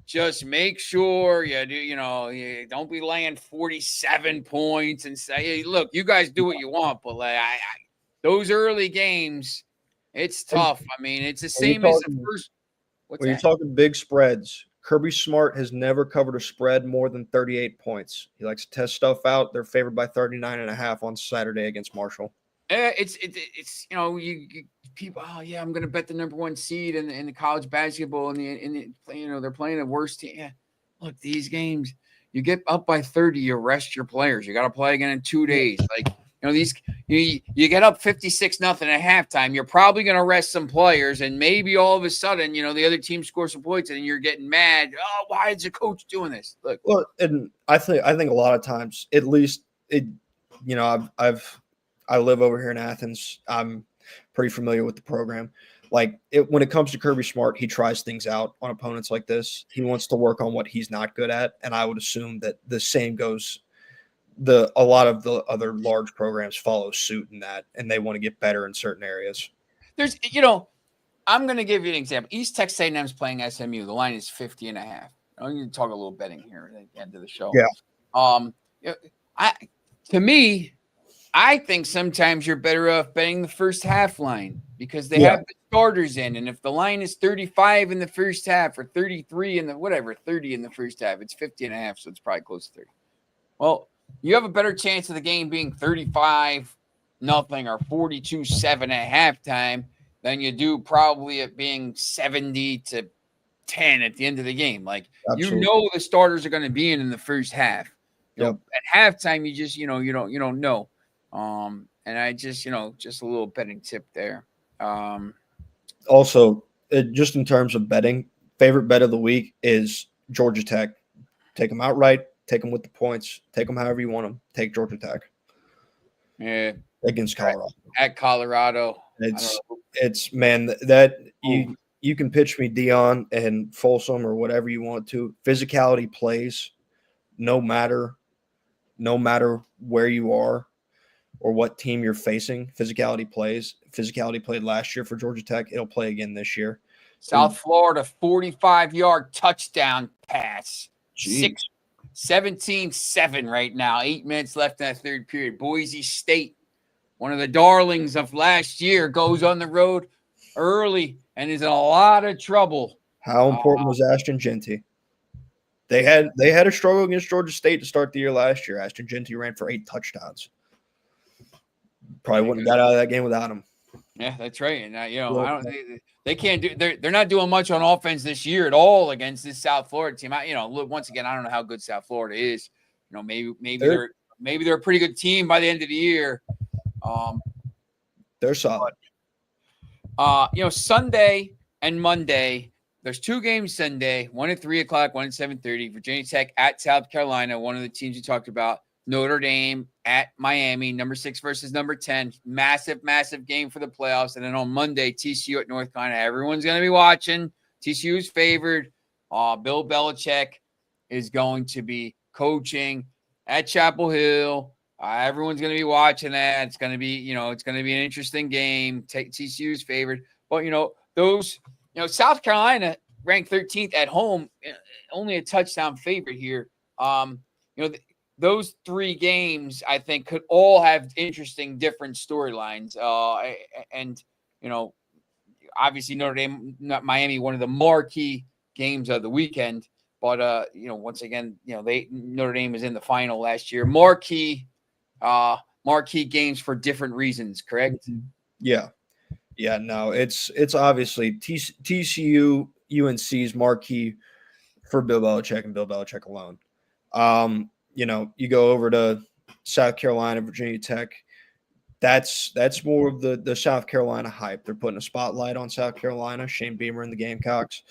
just make sure you don't be laying 47 points and say, hey, look, you guys do what you want, but like those early games, it's tough. I mean, it's the same as the first. When you're talking big spreads, Kirby Smart has never covered a spread more than 38 points. He likes to test stuff out. They're favored by 39.5 on Saturday against Marshall. It's you know, you people, oh yeah, I'm gonna bet the number 1 seed in the college basketball, and you know, they're playing the worst team. Yeah. Look, these games, you get up by 30, you rest your players. You got to play again in 2 days. Like, you know, these you get up 56-0 at halftime. You're probably gonna rest some players, and maybe all of a sudden, you know, the other team scores some points, and you're getting mad. Oh, why is the coach doing this? Look, well, and I think a lot of times, at least it, you know, I live over here in Athens. I'm pretty familiar with the program. Like when it comes to Kirby Smart, he tries things out on opponents like this. He wants to work on what he's not good at, and I would assume that the same goes. A lot of the other large programs follow suit in that, and they want to get better in certain areas. There's, I'm going to give you an example. East Texas A&M is playing SMU. The line is 50.5. I'm going to talk a little betting here at the end of the show. Yeah. To me, I think sometimes you're better off betting the first half line because they have the starters in. And if the line is 35 in the first half or 33 in the 30 in the first half, it's 50.5. So it's probably close to 30. Well, you have a better chance of the game being 35-0 or 42-7 at halftime than you do probably it being 70-10 at the end of the game. Like, Absolutely. the starters are going to be in the first half. Yep. At halftime, you just, you don't know. And I just, just a little betting tip there. Also, just in terms of betting, favorite bet of the week is Georgia Tech. Take them outright. Take them with the points. Take them however you want them. Take Georgia Tech. Yeah. Against Colorado. At Colorado. It's man, that you can pitch me Dion and Folsom or whatever you want to. Physicality plays no matter where you are or what team you're facing. Physicality plays. Physicality played last year for Georgia Tech. It'll play again this year. South Florida 45-yard touchdown pass. 17-7 right now. 8 minutes left in that third period. Boise State, one of the darlings of last year, goes on the road early and is in a lot of trouble. How important was Ashton Jeanty? They had a struggle against Georgia State to start the year last year. Ashton Jeanty ran for 8 touchdowns. Probably wouldn't have got out of that game without him. Yeah, that's right. And I don't. They can't do. They're not doing much on offense this year at all against this South Florida team. Look, once again, I don't know how good South Florida is. Maybe they're a pretty good team by the end of the year. They're solid. But, Sunday and Monday. There's 2 games Sunday. One at 3:00, one at 7:30. Virginia Tech at South Carolina. One of the teams you talked about. Notre Dame at Miami, number 6 versus number 10. Massive, massive game for the playoffs. And then on Monday, TCU at North Carolina. Everyone's going to be watching. TCU is favored. Bill Belichick is going to be coaching at Chapel Hill. Everyone's going to be watching that. It's going to be, it's going to be an interesting game. TCU is favored. But, South Carolina ranked 13th at home, only a touchdown favorite here. Those 3 games, I think, could all have interesting, different storylines. And obviously Notre Dame, Miami, one of the marquee games of the weekend. But, once again, Notre Dame was in the final last year. Marquee games for different reasons, correct? Yeah. Yeah, no, it's obviously TCU, UNC's marquee for Bill Belichick and Bill Belichick alone. You go over to South Carolina, Virginia Tech. That's more of the South Carolina hype. They're putting a spotlight on South Carolina. Shane Beamer and the Gamecocks,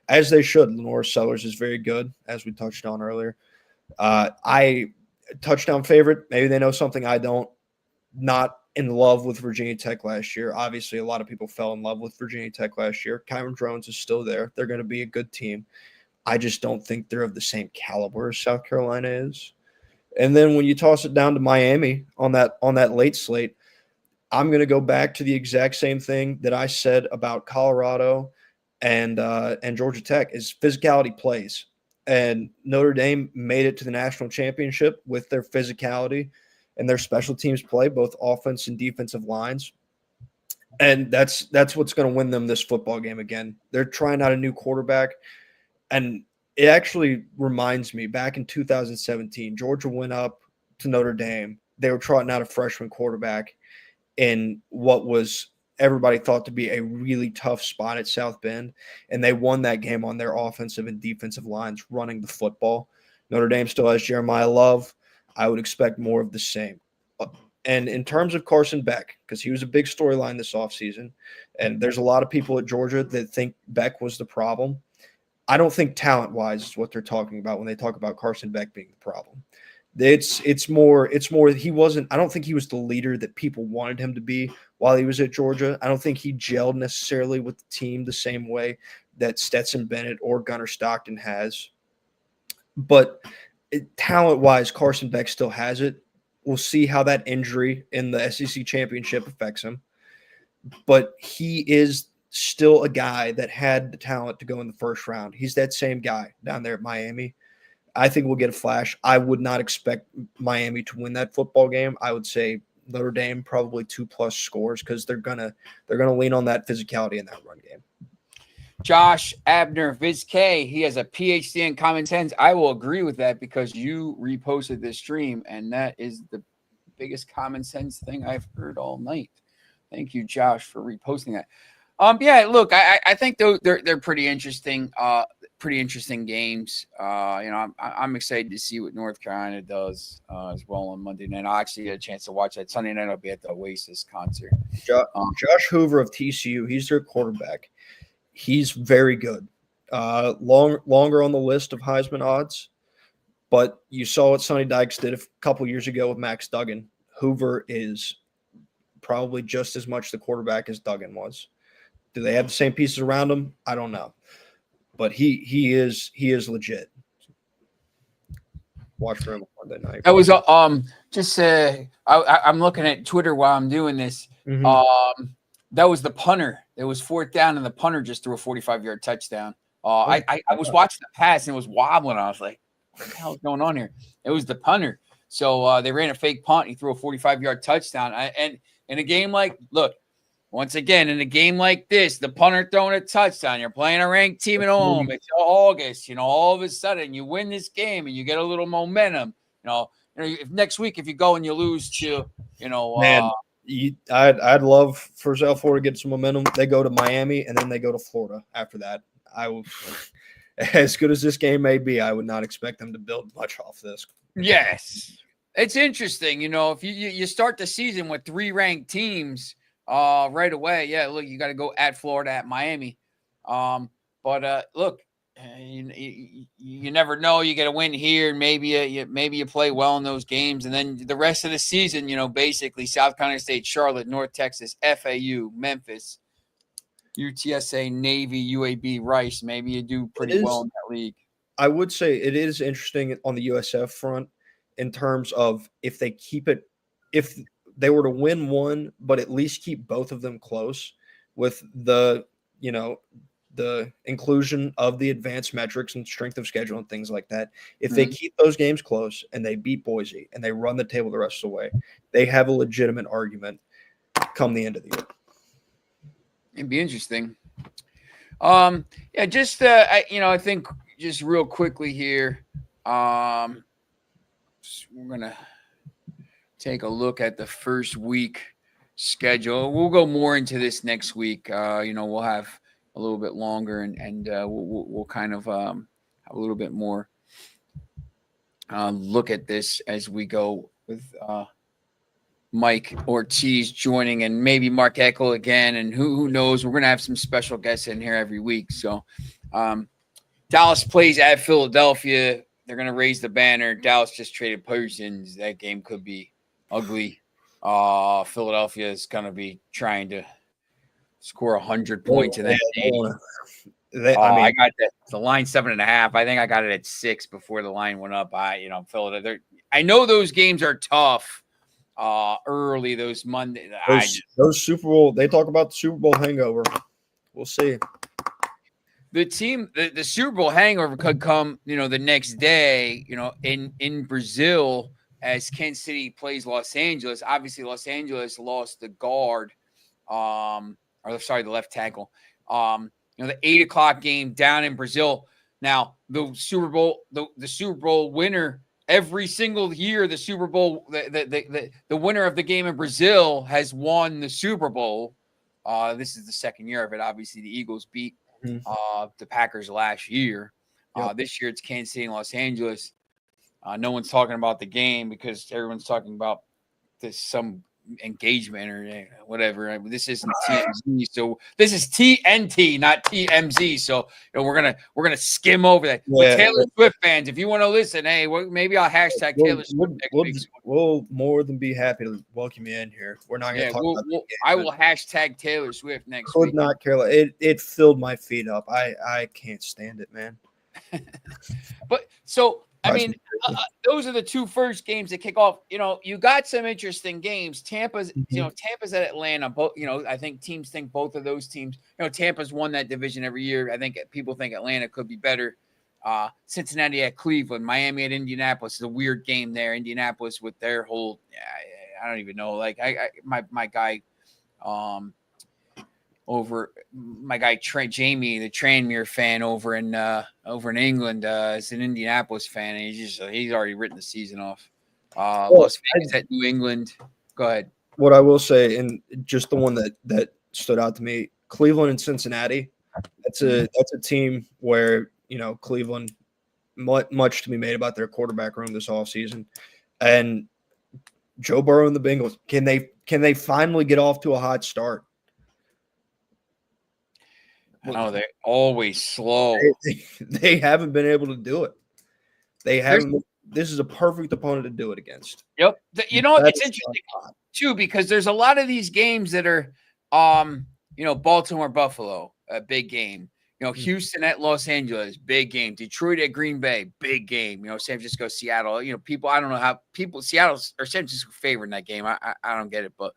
as they should. Lenore Sellers is very good, as we touched on earlier. Touchdown favorite. Maybe they know something I don't. Not in love with Virginia Tech last year. Obviously, a lot of people fell in love with Virginia Tech last year. Kyron Drones is still there. They're going to be a good team. I just don't think they're of the same caliber as South Carolina is. And then when you toss it down to Miami on that late slate, I'm going to go back to the exact same thing that I said about Colorado and Georgia Tech is physicality plays. And Notre Dame made it to the national championship with their physicality and their special teams play, both offense and defensive lines. And that's what's going to win them this football game again. They're trying out a new quarterback. And it actually reminds me, back in 2017, Georgia went up to Notre Dame. They were trotting out a freshman quarterback in what was everybody thought to be a really tough spot at South Bend, and they won that game on their offensive and defensive lines running the football. Notre Dame still has Jeremiah Love. I would expect more of the same. And in terms of Carson Beck, because he was a big storyline this offseason, and there's a lot of people at Georgia that think Beck was the problem. I don't think talent-wise is what they're talking about when they talk about Carson Beck being the problem. It's more he wasn't – I don't think he was the leader that people wanted him to be while he was at Georgia. I don't think he gelled necessarily with the team the same way that Stetson Bennett or Gunnar Stockton has. But talent-wise, Carson Beck still has it. We'll see how that injury in the SEC championship affects him. But he is still a guy that had the talent to go in the first round. He's that same guy down there at Miami. I think we'll get a flash. I would not expect Miami to win that football game. I would say Notre Dame probably 2+ scores because they're gonna lean on that physicality in that run game. Josh Abner, Viz K, he has a PhD in common sense. I will agree with that because you reposted this stream, and that is the biggest common sense thing I've heard all night. Thank you, Josh, for reposting that. Yeah, look, I think they're pretty interesting. Pretty interesting games. I'm excited to see what North Carolina does as well on Monday night. I actually get a chance to watch that. Sunday night I'll be at the Oasis concert. Josh Hoover of TCU, he's their quarterback. He's very good. Longer on the list of Heisman odds, but you saw what Sonny Dykes did a couple years ago with Max Duggan. Hoover is probably just as much the quarterback as Duggan was. Do they have the same pieces around him? I don't know, but he is legit. Watch for him on Monday night. That was I'm looking at Twitter while I'm doing this. Mm-hmm. That was the punter. It was 4th down, and the punter just threw a 45-yard touchdown. I was watching the pass, and it was wobbling. I was like, what the hell is going on here? It was the punter. So they ran a fake punt. And he threw a 45-yard touchdown. And in a game once again, in a game like this, the punter throwing a touchdown, you're playing a ranked team at home. It's August. All of a sudden, you win this game, and you get a little momentum. If next week, if you go and you lose to, Man. I'd love for South Florida to get some momentum. They go to Miami and then they go to Florida after that. As good as this game may be, I would not expect them to build much off this. Yes, it's interesting. If you start the season with 3 ranked teams right away, yeah, look, you got to go at Florida, at Miami. But look, you never know. You get a win here, and maybe you play well in those games, and then the rest of the season, basically South Carolina State, Charlotte, North Texas, FAU, Memphis, UTSA, Navy, UAB, Rice. Maybe you do pretty well in that league. I would say it is interesting on the USF front in terms of if they were to win one, but at least keep both of them close with the inclusion of the advanced metrics and strength of schedule and things like that. If they keep those games close and they beat Boise and they run the table the rest of the way, they have a legitimate argument come the end of the year. It'd be interesting. I think just real quickly here, we're going to take a look at the first week schedule. We'll go more into this next week. We'll have a little bit longer and we'll kind of have a little bit more look at this as we go with Mike Ortiz joining and maybe Mark Eckel again. And who knows, we're going to have some special guests in here every week. So Dallas plays at Philadelphia. They're going to raise the banner. Dallas just traded Parsons. That game could be ugly. Philadelphia is going to be trying to score 100 points in that game. I got the line 7.5. I think I got it at 6 before the line went up. Philadelphia. I know those games are tough early. Those Monday. Those Super Bowl. They talk about the Super Bowl hangover. We'll see. The Super Bowl hangover could come, the next day, in Brazil as Kansas City plays Los Angeles. Obviously, Los Angeles lost the guard, the left tackle. The 8:00 game down in Brazil. Now, the Super Bowl, the Super Bowl winner every single year, the Super Bowl, the winner of the game in Brazil has won the Super Bowl. This is the second year of it. Obviously, the Eagles beat the Packers last year. This year it's Kansas City and Los Angeles. No one's talking about the game because everyone's talking about some engagement or whatever. This isn't TMZ, so this is TNT, not TMZ. So we're gonna skim over that. Yeah. But Taylor Swift fans, if you want to listen, hey, maybe I'll hashtag Taylor Swift next week. We'll more than be happy to welcome you in here. We're not going to talk about the game, I will hashtag Taylor Swift next could week. not care less. It filled my feet up. I can't stand it, man. But so I mean, those are the two first games that kick off. You got some interesting games. Tampa's at Atlanta. Both, I think teams think both of those teams. Tampa's won that division every year. I think people think Atlanta could be better. Cincinnati at Cleveland, Miami at Indianapolis is a weird game there. Indianapolis with their whole, I don't even know. Like my guy, Jamie, the Tranmere fan over in England, is an Indianapolis fan, and he's already written the season off. Las Vegas at New England. Go ahead. What I will say, and just the one that stood out to me, Cleveland and Cincinnati. That's a team where Cleveland, much to be made about their quarterback room this offseason, and Joe Burrow and the Bengals. Can they finally get off to a hot start? No, they're always slow. They haven't been able to do it. They haven't. This is a perfect opponent to do it against. Yep. It's interesting too, because there's a lot of these games that are, Baltimore, Buffalo, a big game. Houston at Los Angeles, big game. Detroit at Green Bay, big game. San Francisco, Seattle. People, I don't know how Seattle or San Francisco favored in that game. I don't get it, but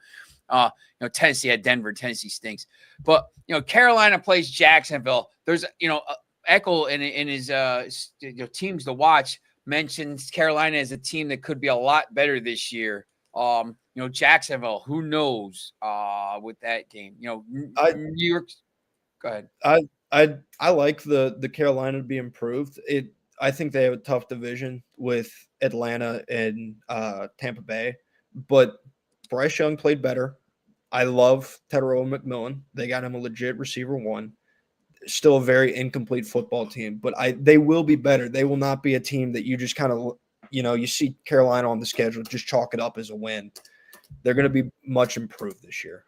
Tennessee at Denver. Tennessee stinks. But Carolina plays Jacksonville. There's Eckel in his teams to watch mentions Carolina as a team that could be a lot better this year. Jacksonville, who knows with that game. New York. Go ahead. I like the Carolina to be improved. I think they have a tough division with Atlanta and Tampa Bay, but Bryce Young played better. I love Tedero McMillan. They got him a legit receiver one. Still a very incomplete football team, but they will be better. They will not be a team that you just kind of, you see Carolina on the schedule, just chalk it up as a win. They're going to be much improved this year.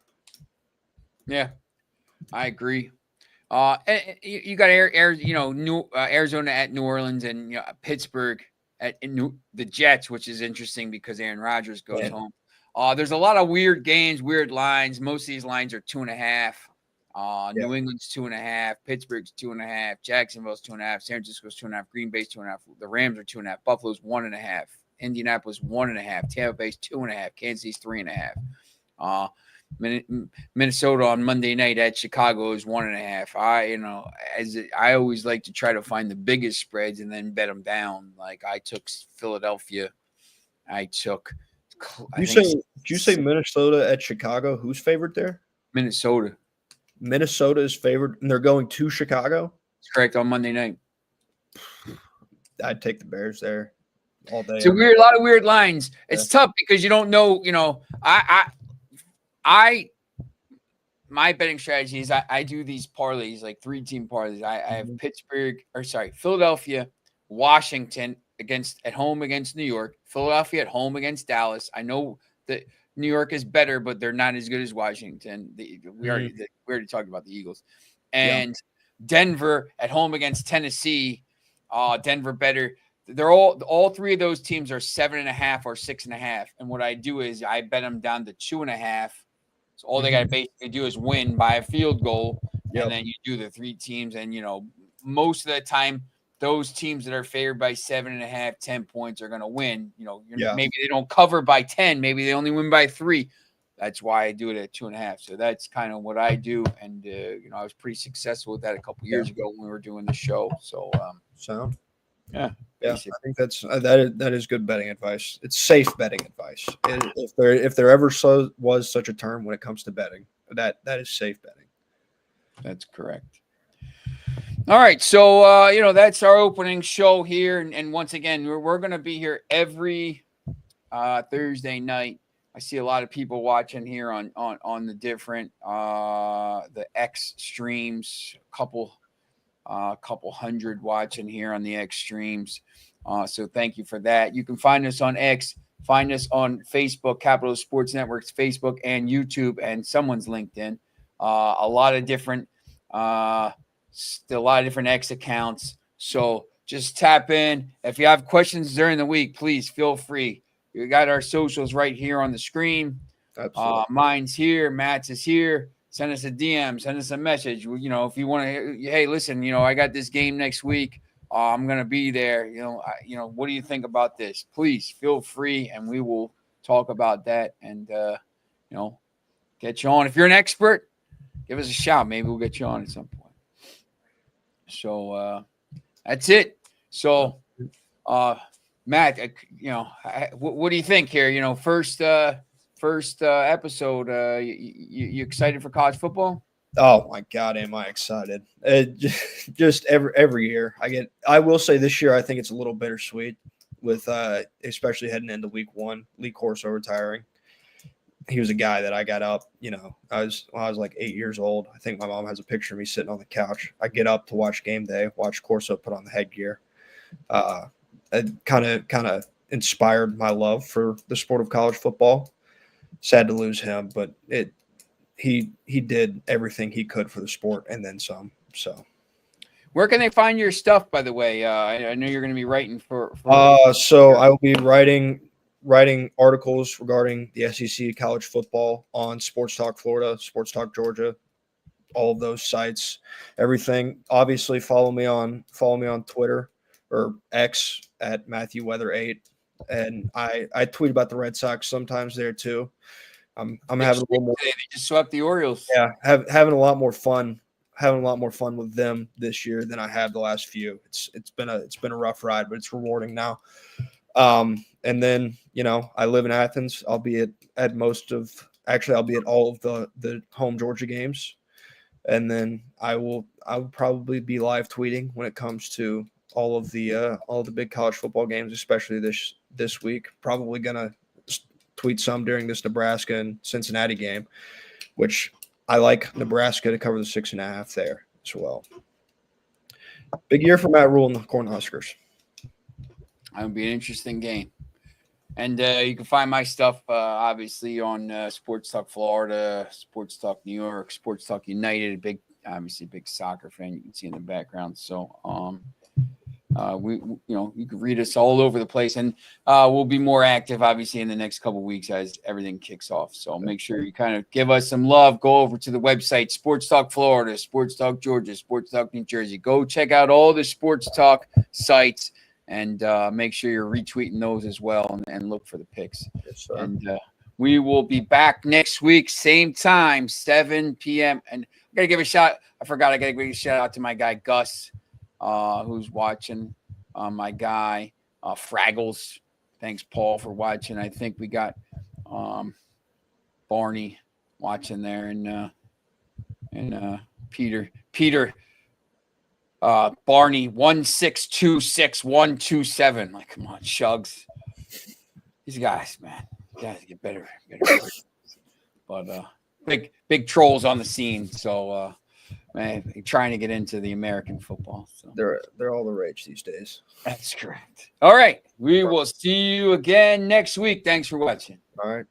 Yeah, I agree. You got Arizona at New Orleans and Pittsburgh at the Jets, which is interesting because Aaron Rodgers goes home. There's a lot of weird games, weird lines. Most of these lines are 2.5. New England's 2.5. Pittsburgh's 2.5. Jacksonville's 2.5. San Francisco's 2.5. Green Bay's 2.5. The Rams are 2.5. Buffalo's 1.5. Indianapolis 1.5. Tampa Bay's 2.5. Kansas City's 3.5. Minnesota on Monday night at Chicago is 1.5. I always like to try to find the biggest spreads and then bet them down. Like I took Philadelphia. Did you say Minnesota at Chicago? Who's favored there? Minnesota. Minnesota is favored, and they're going to Chicago? That's correct, on Monday night. I'd take the Bears there all day. It's a lot of weird lines. It's tough because you don't know, my betting strategy is I do these parlays, like 3-team parlays. I have Philadelphia, Washington at home against New York, Philadelphia at home against Dallas. I know that New York is better, but they're not as good as Washington. We already talked about the Eagles. And Denver at home against Tennessee. Denver better. They're all three of those teams are 7.5 or 6.5. And what I do is I bet them down to 2.5. So all they got to basically do is win by a field goal. And then you do the 3 teams. And, most of the time, those teams that are favored by 7.5, 10 points are going to win. Maybe they don't cover by 10. Maybe they only win by 3. That's why I do it at 2.5. So that's kind of what I do. And, I was pretty successful with that a couple years ago when we were doing the show. So, yeah, I think that is good betting advice. It's safe betting advice. If there ever was such a term when it comes to betting, that is safe betting. That's correct. All right, so that's our opening show here, and once again, we're going to be here every Thursday night. I see a lot of people watching here on the different the X streams. A couple hundred watching here on the X streams. So thank you for that. You can find us on X, Find us on Facebook, Capital Sports Network's Facebook and YouTube, and someone's LinkedIn. A lot of different X accounts. So just tap in. If you have questions during the week, please feel free. We got our socials right here on the screen. Absolutely. Mine's here. Matt's is here. Send us a DM. Send us a message. If you want to, hey, listen, I got this game next week. I'm gonna be there. What do you think about this? Please feel free, and we will talk about that. And get you on. If you're an expert, give us a shout. Maybe we'll get you on at some point. So that's it. So, Matt, what do you think here? First episode. You excited for college football? Oh my God, am I excited! Just every year I will say this year I think it's a little bittersweet with especially heading into week 1. Lee Corso retiring. He was a guy that I got up. I was like 8 years old. I think my mom has a picture of me sitting on the couch. I get up to watch game day, watch Corso put on the headgear. It kind of inspired my love for the sport of college football. Sad to lose him, but he did everything he could for the sport and then some. So, where can they find your stuff? By the way, I know you're going to be writing for so I will be writing articles regarding the SEC, college football on Sports Talk Florida, Sports Talk Georgia, all of those sites, everything. Obviously, follow me on Twitter or X at Matthew Weather 8, and I tweet about the Red Sox sometimes there too. I'm having a little more. They just swept the Orioles. Yeah, having a lot more fun. Having a lot more fun with them this year than I have the last few. It's been a rough ride, but it's rewarding now. And then I live in Athens. I'll be at all of the home Georgia games, and then I will probably be live tweeting when it comes to all of the big college football games, especially this week. Probably gonna tweet some during this Nebraska and Cincinnati game, which I like Nebraska to cover the 6.5 there as well. Big year for Matt Rule and the Cornhuskers. It'll be an interesting game. And you can find my stuff, obviously, on Sports Talk Florida, Sports Talk New York, Sports Talk United, big soccer fan you can see in the background. So, you can read us all over the place, and we'll be more active, obviously, in the next couple of weeks as everything kicks off. So make sure you kind of give us some love. Go over to the website, Sports Talk Florida, Sports Talk Georgia, Sports Talk New Jersey. Go check out all the Sports Talk sites, and make sure you're retweeting those as well, and look for the picks. Yes, sir. And we will be back next week, same time, 7 p.m. And I got to give a shout. I forgot. I got to give a shout out to my guy, Gus, who's watching, my guy, Fraggles. Thanks, Paul, for watching. I think we got Barney watching there, and Peter. Barney 1626127. Like, come on, Shugs. These guys, man, you guys get better. But big trolls on the scene. So man, trying to get into the American football. So They're all the rage these days. that's correct. All right, we will see you again next week. Thanks for watching. All right.